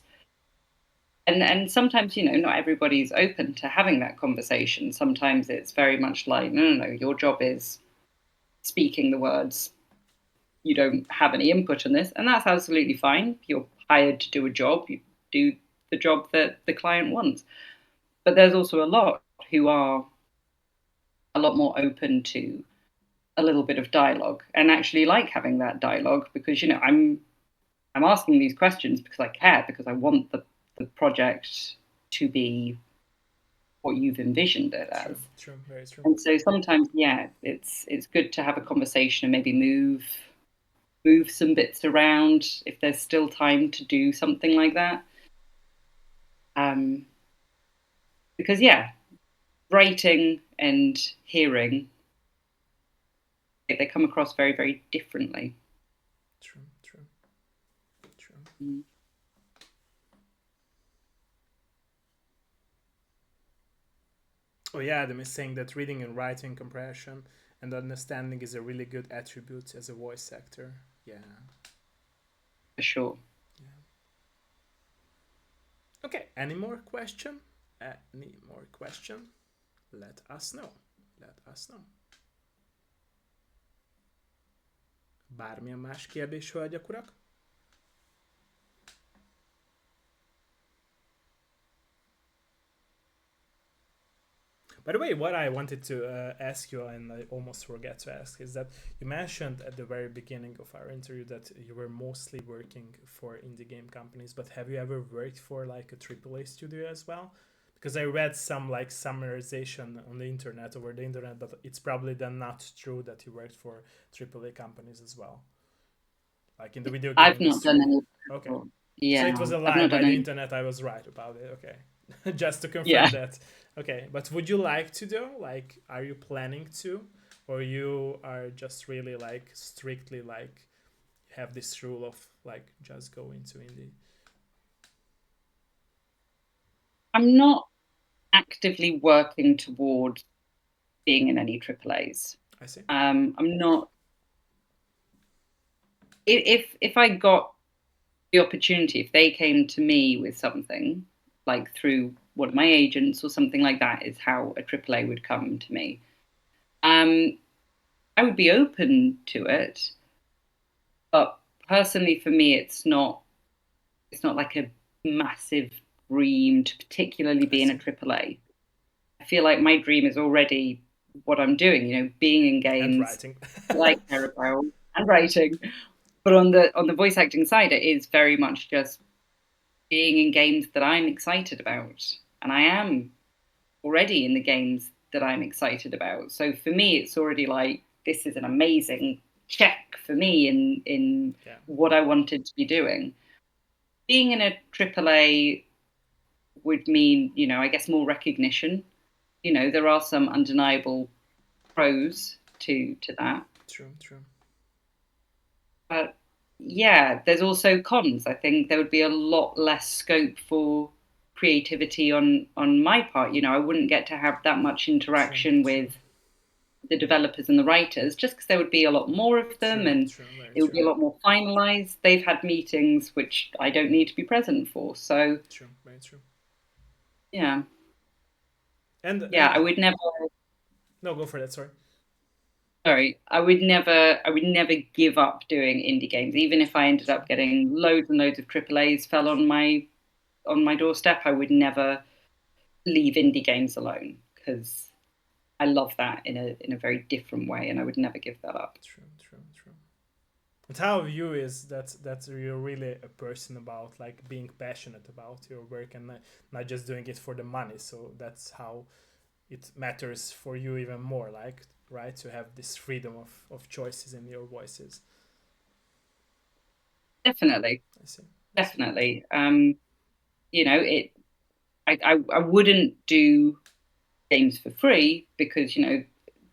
And sometimes, not everybody's open to having that conversation. Sometimes it's very much like, no, your job is speaking the words. You don't have any input on this, and that's absolutely fine. You're hired to do a job. You do the job that the client wants. But there's also a lot who are a lot more open to a little bit of dialogue and actually like having that dialogue because I'm asking these questions because I care, because I want the project to be what you've envisioned it as. True, very true. And so sometimes, yeah, it's good to have a conversation and maybe move some bits around if there's still time to do something like that. Because yeah, writing and hearing, they come across very, very differently. True, true, true. Mm. Oh yeah, Adam is saying that reading and writing comprehension and understanding is a really good attribute as a voice actor. Yeah. For sure. Yeah. Okay, any more question? Any more question? Let us know. Let us know. Bármilyen más kérdés, hölgyek, urak? By the way, what I wanted to ask you, and I almost forget to ask, is that you mentioned at the very beginning of our interview that you were mostly working for indie game companies, but have you ever worked for like a AAA studio as well? Because I read some like summarization on the internet, over the internet, but it's probably then not true that you worked for AAA companies as well, like in the video game I've not industry. done any. Okay, so it Yeah, was a I've lie not by done the any. internet. I was right about it. Okay, just to confirm Yeah. that. Okay, but would you like to do? Like, are you planning to, or you are just really like strictly like have this rule of like just go into indie? I'm not actively working towards being in any AAAs. I see. I'm not. If I got the opportunity, if they came to me with something, like through one of my agents or something like that, is how a AAA would come to me. I would be open to it, but personally, for me, it's not. It's not like a massive dream to particularly I be in a see. AAA. I feel like my dream is already what I'm doing. Being in And games writing. that I care about and writing. But on the voice acting side, it is very much just being in games that I'm excited about, and I am already in the games that I'm excited about. So for me, it's already like this is an amazing check for me in Yeah. what I wanted to be doing. Being in a AAA would mean, I guess more recognition. There are some undeniable pros to that. True, true. But yeah, there's also cons. I think there would be a lot less scope for creativity on my part. I wouldn't get to have that much True, interaction true, with the developers and the writers, just because there would be a lot more of them true, and true, very it would be true. a lot more finalized. They've had meetings which I don't need to be present for. So True, very true. yeah, yeah, And I would never. no, go for that. Sorry. Sorry, I would never give up doing indie games, even if I ended True, up getting loads and loads of AAAs fell on my doorstep. I would never leave indie games alone because I love that in a very different way, and I would never give that up. true, true, true. And how you is that you're really a person about like being passionate about your work and not just doing it for the money. So that's how it matters for you even more. Like right to have this freedom of choices in your voices. Definitely, I see. I see. definitely. It. I wouldn't do games for free because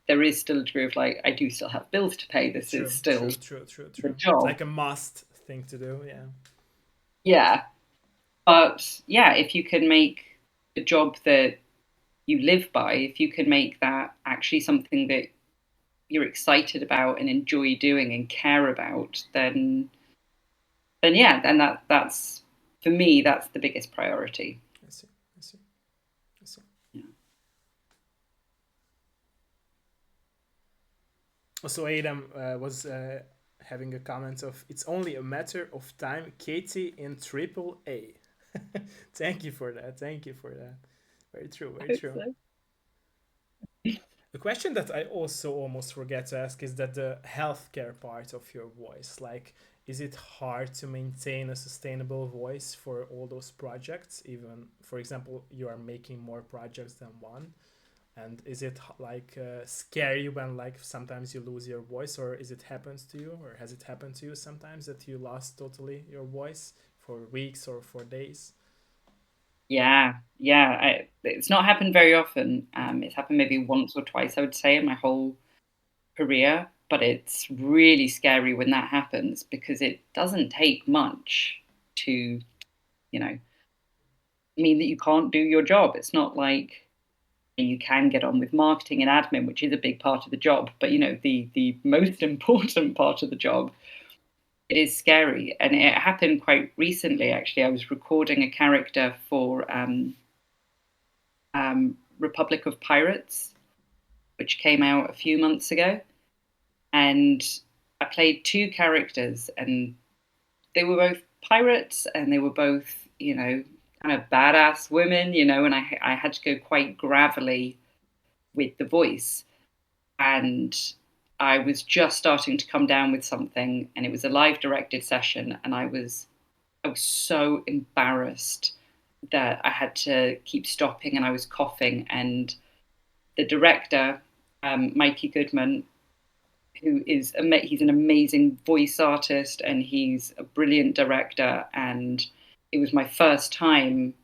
there is still a degree of like I do still have bills to pay. This is True, still true, true, true, the true. It's job. like a must thing to do. Yeah. Yeah, but yeah, if you can make a job that you live by, if you can make that actually something that you're excited about and enjoy doing and care about, then yeah, then that's for me that's the biggest priority. I see. I see. I see. Yeah. Also, Adam was having a comment of it's only a matter of time. Katie in triple A. Thank you for that. Thank you for that. Very true. Very I hope true. so. A question that I also almost forget to ask is that the healthcare part of your voice. Like, is it hard to maintain a sustainable voice for all those projects? Even, for example, you are making more projects than one. And is it like scary when like sometimes you lose your voice, or is it happens to you, or has it happened to you sometimes that you lost totally your voice for weeks or for days? Yeah, yeah. It's not happened very often. It's happened maybe once or twice, I would say, in my whole career. But it's really scary when that happens because it doesn't take much to, you know, mean that you can't do your job. It's not like you can get on with marketing and admin, which is a big part of the job. But the most important part of the job, it is scary, and it happened quite recently. Actually, I was recording a character for Republic of Pirates, which came out a few months ago, and I played two characters, and they were both pirates, and they were both kind of badass women, and I had to go quite gravelly with the voice. And I was just starting to come down with something, and it was a live directed session, and I was so embarrassed that I had to keep stopping, and I was coughing. And the director, Mikey Goodman, who is he's an amazing voice artist, and he's a brilliant director, and it was my first time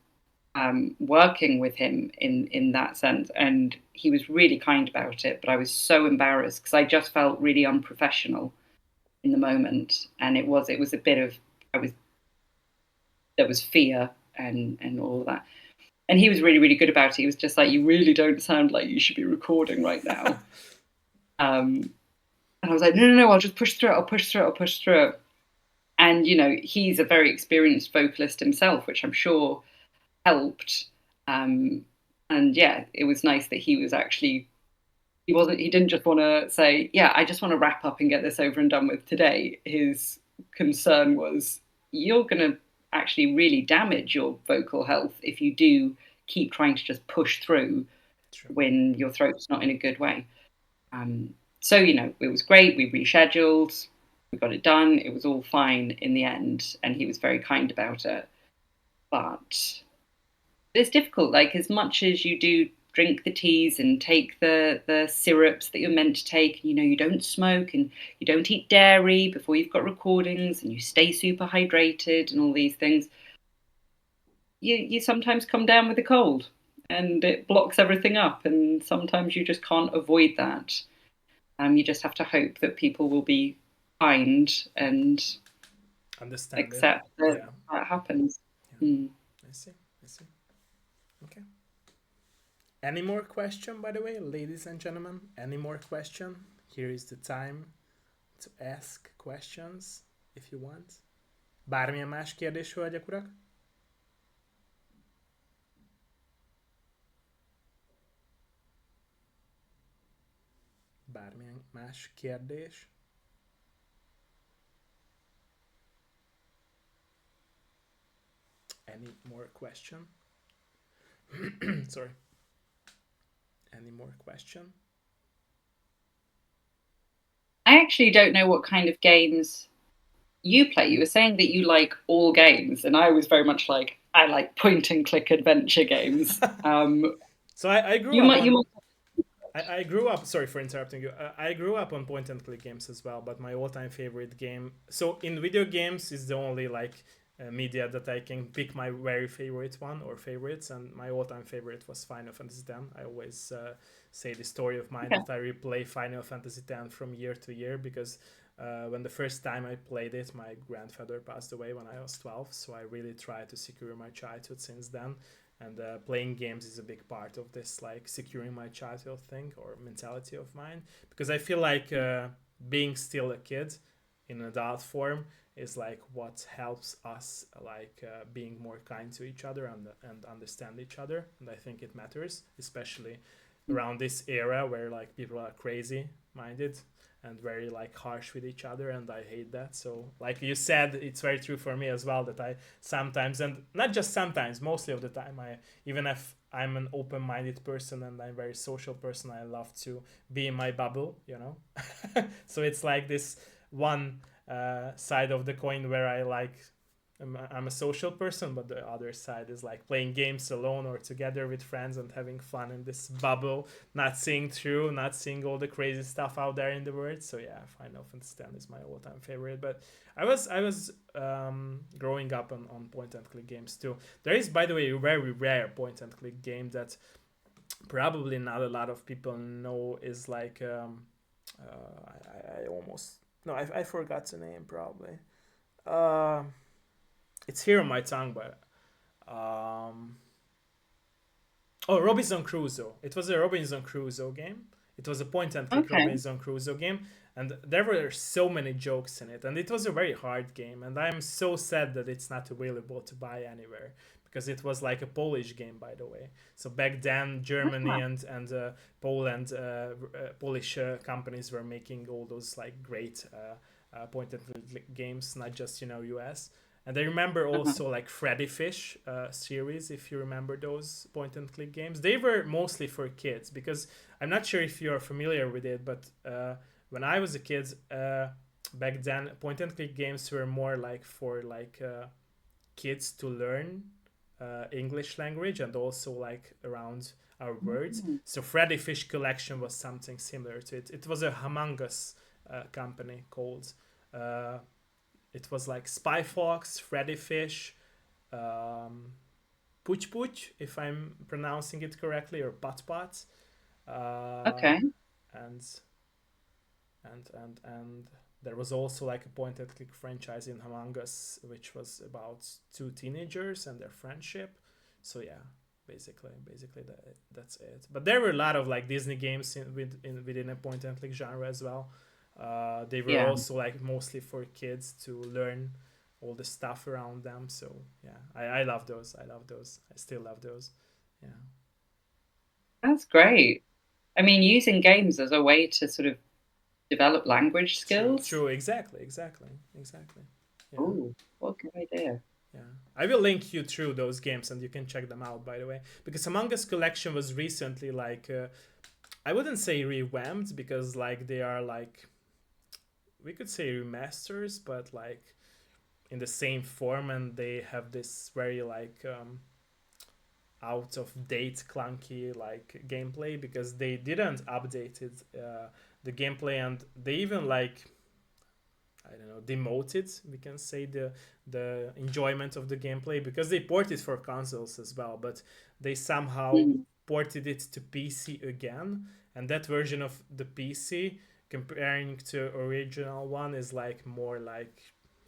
working with him in that sense, and he was really kind about it. But I was so embarrassed because I just felt really unprofessional in the moment, and it was a bit of I was there was fear and all of that. And he was really really good about it. He was just like, "You really don't sound like you should be recording right now." Um, and I was like, "No, no, no! I'll just push through it. I'll push through it. I'll push through it." And he's a very experienced vocalist himself, which I'm sure helped. Um, and yeah, it was nice that he was actually he didn't just want to say, yeah, I just want to wrap up and get this over and done with today. His concern was, you're going to actually really damage your vocal health if you do keep trying to just push through True. when your throat's not in a good way. So it was great. We rescheduled, we got it done. It was all fine in the end, and he was very kind about it. But it's difficult. Like, as much as you do drink the teas and take the syrups that you're meant to take, you don't smoke and you don't eat dairy before you've got recordings, and you stay super hydrated and all these things, you sometimes come down with a cold, and it blocks everything up, and sometimes you just can't avoid that. You just have to hope that people will be kind and Understand it. accept that Yeah. that happens. Yeah. Mm. I see. I see. Okay. Any more question, by the way, ladies and gentlemen? Any more question? Here is the time to ask questions if you want. Bármilyen más kérdés, hölgyek, urak? Bármilyen más kérdés? Any more question? Sorry. Any more question? I actually don't know what kind of games you play. You were saying that you like all games, and I was very much like I like point and click adventure games. So I grew You up might you on might I grew up. Sorry for interrupting you. I grew up on point and click games as well, but my all-time favorite game. So in video games is the only like media that I can pick my very favorite one or favorites, and my all-time favorite was Final Fantasy X. I always say the story of mine okay. that I replay Final Fantasy X from year to year because when the first time I played it, my grandfather passed away when I was 12, so I really tried to secure my childhood since then, and playing games is a big part of this like securing my childhood thing or mentality of mine because I feel like being still a kid in adult form is like what helps us like being more kind to each other and understand each other, and I think it matters especially around this era where like people are crazy minded and very like harsh with each other, and I hate that. So like you said, it's very true for me as well that I sometimes, and not just sometimes, mostly of the time, I even if I'm an open-minded person and I'm a very social person, I love to be in my bubble, you know. So it's like this one side of the coin where I like I'm a social person, but the other side is like playing games alone or together with friends and having fun in this bubble, not seeing through, not seeing all the crazy stuff out there in the world. So yeah, Final Fantasy X is my all-time favorite. But I was growing up on point and click games too. There is, by the way, a very rare point and click game that probably not a lot of people know is like I almost no I forgot the name probably. Uh, it's here on my tongue, but um, oh, Robinson Crusoe. It was a Robinson Crusoe game. It was a point and click Okay. Robinson Crusoe game, and there were so many jokes in it, and it was a very hard game. And I'm so sad that it's not available to buy anywhere because it was like a Polish game, by the way. So back then, Germany Ah, and Poland, Polish companies were making all those like great point and click games, not just US. And I remember uh-huh. also like Freddy Fish series, if you remember those point and click games. They were mostly for kids because I'm not sure if you're familiar with it, but when I was a kid, back then, point and click games were more like for like kids to learn English language and also like around our words. Mm. So Freddy Fish Collection was something similar to it. It was a humongous company called. Uh, it was like Spy Fox, Freddy Fish, um, Pooch Pooch, if I'm pronouncing it correctly, or Pat Pat, uh, Okay. and and there was also like a point and click franchise in Among Us, which was about two teenagers and their friendship. So yeah, basically that's it. But there were a lot of like Disney games within a point and click genre as well. They were Yeah. also like mostly for kids to learn all the stuff around them. So yeah, I love those. I love those. I still love those. Yeah. That's great. I mean, using games as a way to sort of develop language True. skills. True. Exactly. Yeah. Oh, what a good idea. Yeah. I will link you through those games and you can check them out, by the way. Because Among Us Collection was recently like, I wouldn't say revamped because like they are like, we could say remasters, but like in the same form, and they have this very like out of date clunky like gameplay because they didn't update it the gameplay, and they even like I don't know, demoted, we can say, the enjoyment of the gameplay because they ported for consoles as well, but they somehow Mm. ported it to PC again, and that version of the PC comparing to original one is like more like,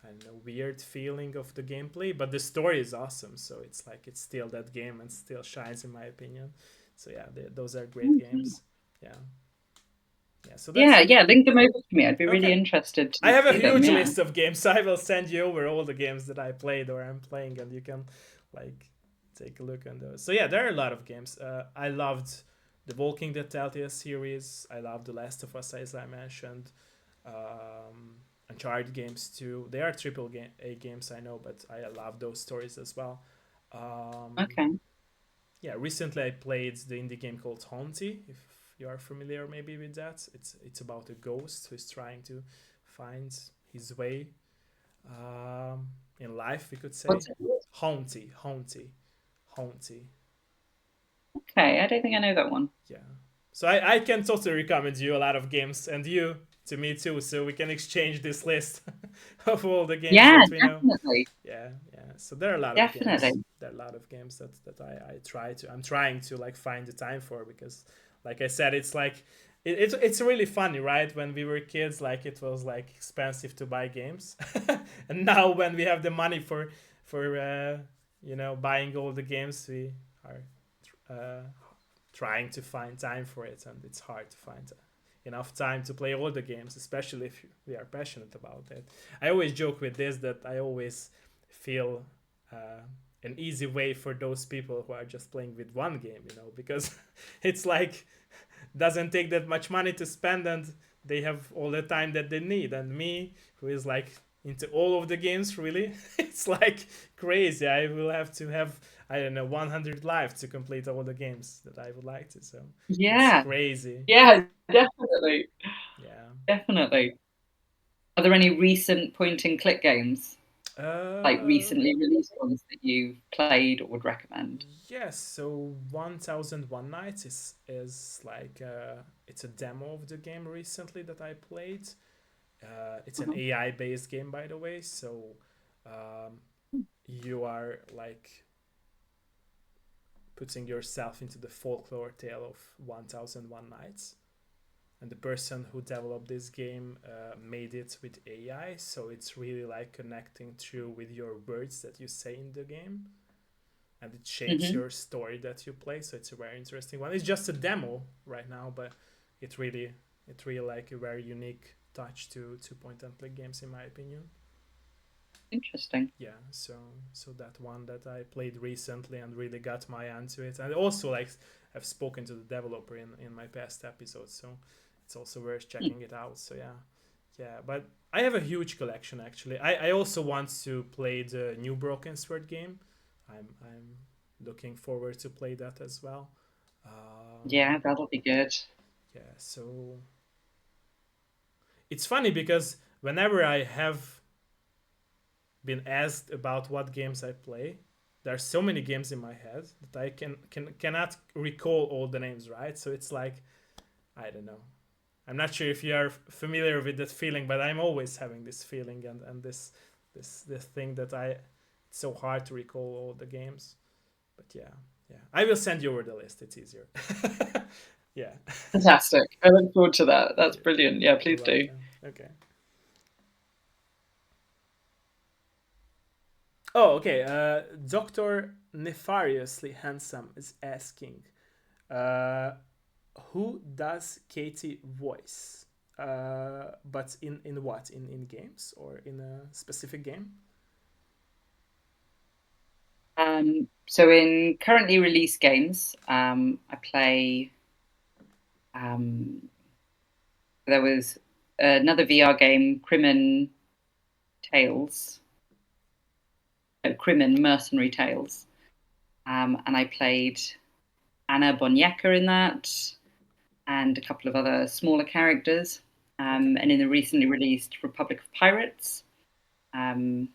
I don't know, weird feeling of the gameplay, but the story is awesome. So it's like it's still that game and still shines in my opinion. So yeah, those are great games. Yeah, yeah. So that's Yeah, yeah. Link them over to me. I'd be really okay. interested I to have a see them. huge Yeah. list of games, so I will send you over all the games that I played or I'm playing, and you can like take a look on those. So yeah, there are a lot of games. I loved the Walking Dead Telltale series. I love The Last of Us, as I mentioned. Uncharted games too. They are A games, I know, but I love those stories as well. Um, Okay. yeah, recently I played the indie game called Haunty. If you are familiar, maybe with that, it's about a ghost who's trying to find his way in life. We could say What's it? Haunty. Okay. I don't think I know that one. Yeah. So I can totally recommend you a lot of games, and you to me too. So we can exchange this list of all the games Yeah, that we know. definitely. Yeah, yeah. So there are a lot of games. Definitely. There are a lot of games that I'm trying to like find the time for, because like I said, it's like it's really funny, right? When we were kids, like it was like expensive to buy games, and now when we have the money for buying all the games, we are uh, trying to find time for it, and it's hard to find enough time to play all the games, especially if we are passionate about it. I always joke with this that I always feel an easy way for those people who are just playing with one game, because it's like doesn't take that much money to spend, and they have all the time that they need. And me, who is like into all of the games, really, it's like crazy. I will have to have, I don't know, 100 lives to complete all the games that I would like to. So it's Yeah. crazy. Yeah, definitely. Yeah. Definitely. Are there any recent point and click games, like Uh, recently released ones that you've played or would recommend? yes. So 1001 Nights is like it's a demo of the game recently that I played. It's an Uh-huh. AI based game, by the way. So um, you are like putting yourself into the folklore tale of 1001 Nights. And the person who developed this game made it with AI. So it's really like connecting through with your words that you say in the game. And it shapes Hmm. your story that you play. So it's a very interesting one. It's just a demo right now, but it really it's really like a very unique touch to point and click games, in my opinion. Interesting. Yeah, so that one that I played recently and really got my hand to it, and also like I've spoken to the developer in my past episodes, so it's also worth Hmm. checking it out. So yeah, yeah. But I have a huge collection actually. I also want to play the new Broken Sword game. I'm looking forward to play that as well. Yeah, Um, that'll be good. yeah, so it's funny because whenever I have been asked about what games I play, there are so many games in my head that I cannot recall all the names, right? So it's like, I don't know. I'm not sure if you are familiar with that feeling, but I'm always having this feeling and this thing that it's so hard to recall all the games. But yeah, yeah. I will send you over the list. It's easier. Yeah. Fantastic. I look forward to that. That's Yeah. brilliant. Yeah, You're please do. welcome. Okay. Oh, okay. Doctor Nefariously Handsome is asking, uh, who does Katie voice? But in what? In games or in a specific game? So in currently released games, I play. Um, there was another VR game, Crimin Mercenary Tales, and I played Anna Boniecka in that, and a couple of other smaller characters. Okay. And in the recently released Republic of Pirates, um,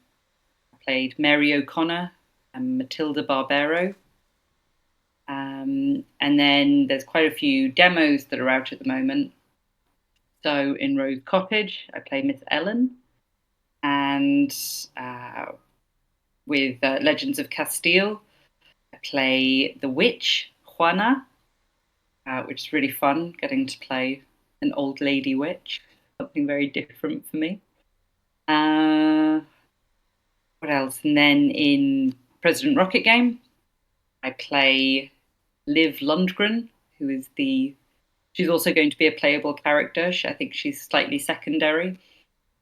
I played Mary O'Connor and Matilda Barbero. And then there's quite a few demos that are out at the moment. So in Rose Cottage, I play Miss Ellen, and uh, with Legends of Castile, I play the witch Juana, which is really fun getting to play. an old lady witch, something very different for me. Uh, what else? And then in President Rocket Game, I play Liv Lundgren, who is the. She's also going to be a playable character. I think she's slightly secondary.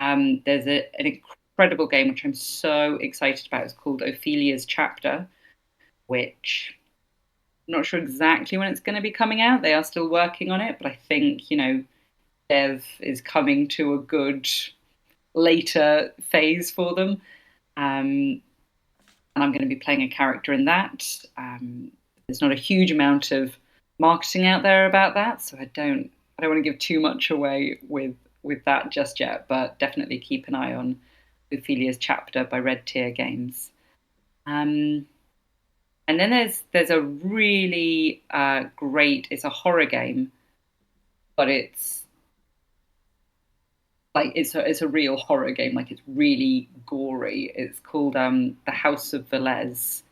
There's an incredible game which I'm so excited about. It's called Ophelia's Chapter, which I'm not sure exactly when it's going to be coming out. They are still working on it, but I think, dev is coming to a good later phase for them. And I'm going to be playing a character in that. There's not a huge amount of marketing out there about that, so I don't want to give too much away with that just yet. But definitely keep an eye on Ophelia's Chapter by Red Tier Games. And then there's a really great. It's a horror game, but it's like it's a real horror game. Like it's really gory. It's called The House of Velez,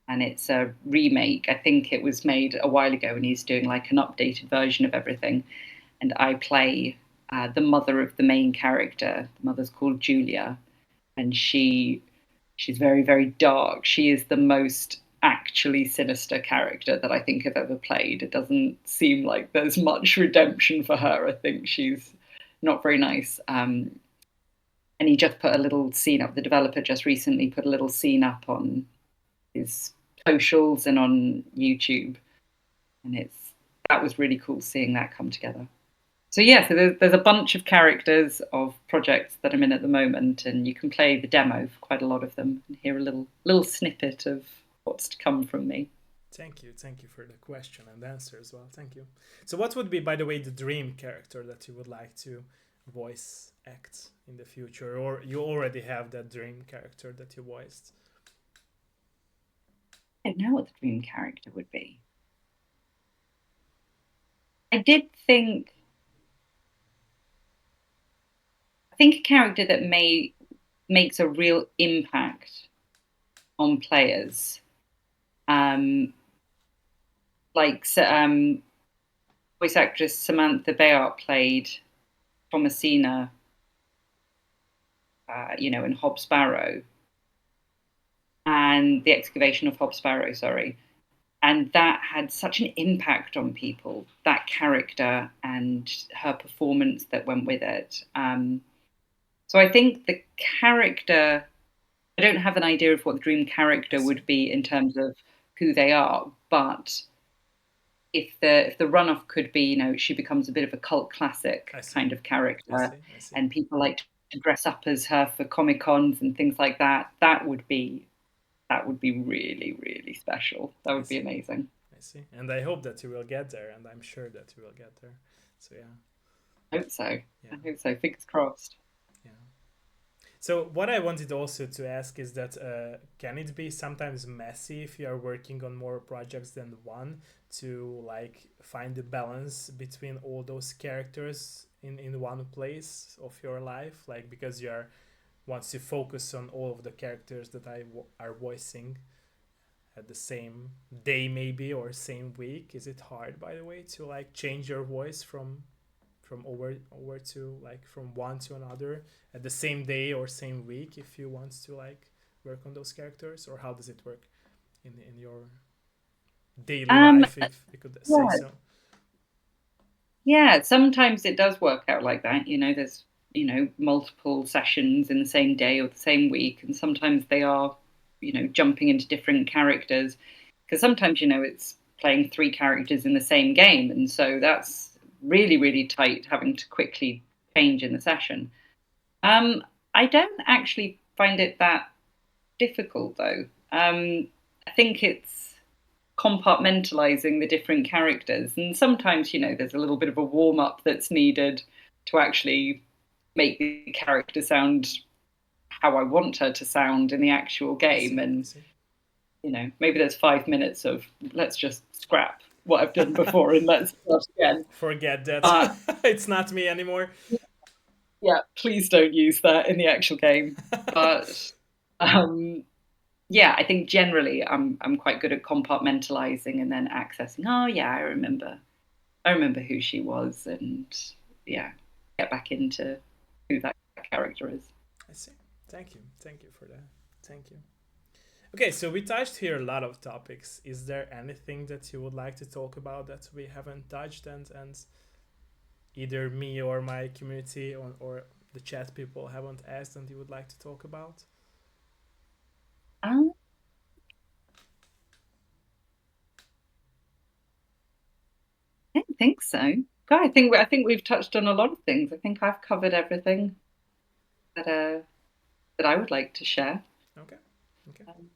and it's a remake. I think it was made a while ago, and he's doing like an updated version of everything. And I play the mother of the main character. The mother's called Julia, and she's very, very dark. She is the most actually sinister character that I think I've ever played. It doesn't seem like there's much redemption for her. I think she's not very nice. And he just put a little scene up. The developer just recently put a little scene up on his socials and on YouTube, and that was really cool seeing that come together. So yeah, so there's a bunch of characters of projects that I'm in at the moment, and you can play the demo for quite a lot of them and hear a little snippet of what's to come from me. Thank you for the question and answer as well. Thank you. So, what would be, by the way, the dream character that you would like to voice act in the future, or you already have that dream character that you voiced? I don't know what the dream character would be. I think a character that makes a real impact on players. Like voice actress Samantha Bayard played Thomasina, in Hob Sparrow, and the excavation of Hob Sparrow, sorry. And that had such an impact on people, that character and her performance that went with it. So I think the character, I don't have an idea of what the dream character would be in terms of who they are, but if the runoff could be, she becomes a bit of a cult classic kind of character, I see. And people like to dress up as her for Comic Cons and things like that. That would be really, really special. That would be amazing. I see, and I hope that you will get there, and I'm sure that you will get there. So yeah. I hope so. Yeah. I hope so. Fingers crossed. Yeah. So what I wanted also to ask is that can it be sometimes messy if you are working on more projects than one to like find the balance between all those characters in one place of your life, like because you are once you focus on all of the characters that are voicing at the same day maybe or same week, is it hard, by the way, to like change your voice from over to like from one to another at the same day or same week if you want to like work on those characters, or how does it work in your daily life, if you could say so? Yeah, sometimes it does work out like that. There's multiple sessions in the same day or the same week, and sometimes they are jumping into different characters, because sometimes it's playing 3 characters in the same game, and so that's really, really tight, having to quickly change in the session. I don't actually find it that difficult, though. I think it's compartmentalizing the different characters, and sometimes there's a little bit of a warm-up that's needed to actually make the character sound how I want her to sound in the actual game. And maybe there's 5 minutes of let's just scrap what I've done before and let's start again. Forget that. It's not me anymore. Yeah, please don't use that in the actual game. But yeah, I think generally I'm quite good at compartmentalizing and then accessing. Oh yeah, I remember who she was, and yeah, get back into who that character is. I see. Thank you for that. Thank you. Okay, so we touched here a lot of topics. Is there anything that you would like to talk about that we haven't touched, and either me or my community or the chat people haven't asked and you would like to talk about? Um, I don't think so. God, I think we've touched on a lot of things. I think I've covered everything that that I would like to share. Okay. Okay. Um,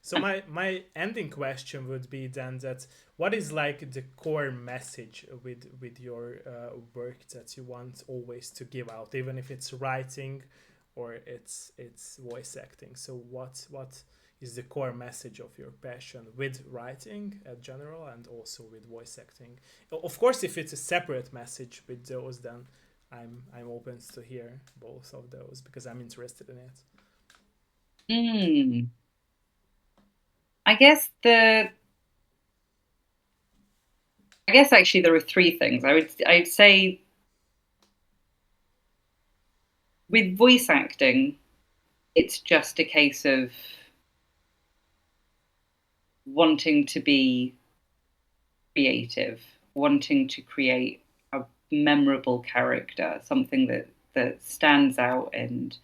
So my ending question would be then that what is like the core message with your work that you want always to give out, even if it's writing or it's voice acting. So what is the core message of your passion with writing in general and also with voice acting? Of course, if it's a separate message with those, then I'm open to hear both of those because I'm interested in it. mm, I guess the I guess actually there are three things. I'd say with voice acting, it's just a case of wanting to be creative, wanting to create a memorable character, something that stands out and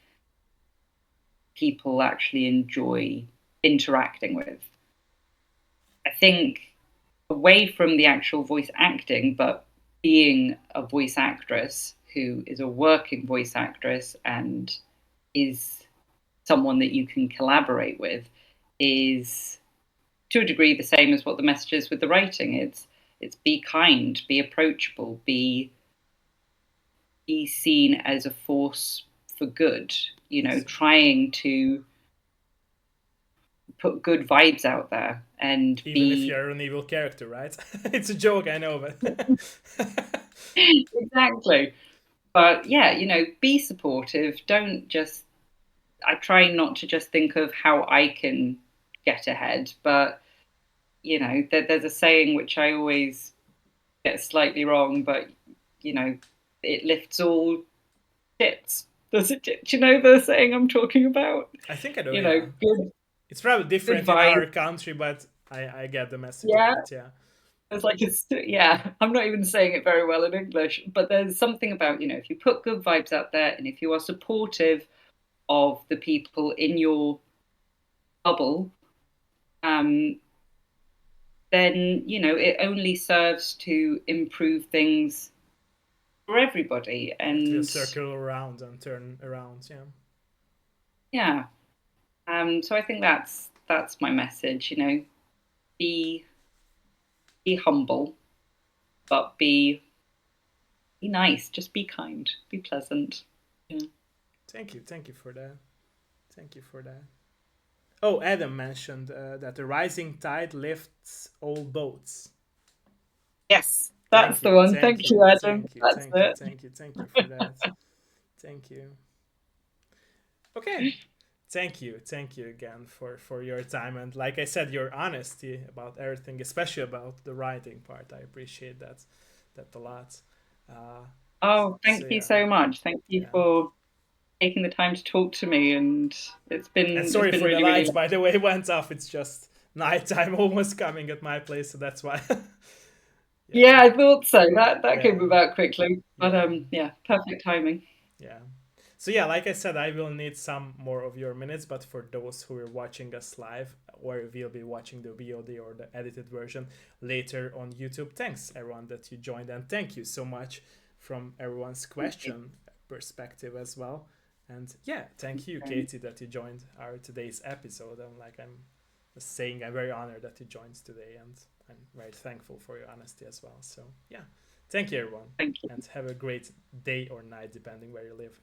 people actually enjoy interacting with. I think away from the actual voice acting, but being a voice actress who is a working voice actress and is someone that you can collaborate with is to a degree the same as what the message is with the writing. It's be kind, be approachable, be seen as a force for good, I see. trying to put good vibes out there and Even if be you're an evil character, right? It's a joke, I know, but exactly. But yeah, be supportive. Don't just I try not to just think of how I can get ahead, but there's a saying which I always get slightly wrong, but you know, it lifts all ships. Does it? Do you know the saying I'm talking about? I think I know. You know, Yeah, good it's probably good different in vibes. our country, but I get the message of Yeah, it. Yeah, it's like yeah. I'm not even saying it very well in English, but there's something about if you put good vibes out there and if you are supportive of the people in your bubble, um, then it only serves to improve things for everybody. yeah, it will And circle around and turn around. Yeah, yeah, so I think that's my message. Be be humble, but be nice. Just be kind. Be pleasant. Yeah. thank you for that. Thank you for that. Oh, Adam mentioned that the rising tide lifts all boats. Yes, that's Thank the you, one. thank Thank you, you, Adam. thank you, That's thank you, it. thank you, thank you for that. Thank you. Okay, thank you again for your time and like I said, your honesty about everything, especially about the writing part. I appreciate that a lot. Uh, Oh, so thank you yeah, so much. Thank you yeah. for taking the time to talk to me, and it's And been it's sorry been for the really really lights, by lovely. the way, went off. It's just nighttime almost coming at my place, so that's why. Yeah, Yeah, I thought so. That came yeah, about quickly, but yeah. yeah, perfect timing. Yeah. So yeah, like I said, I will need some more of your minutes, but for those who are watching us live or will be watching the VOD or the edited version later on YouTube, thanks everyone that you joined and thank you so much from everyone's Thank you. question perspective as well. And yeah, Thank thank you you, very much. Katie, that you joined our today's episode. I'm saying I'm very honored that you joined today and I'm very thankful for your honesty as well. So yeah, thank you everyone Thank and you. have a great day or night depending where you live.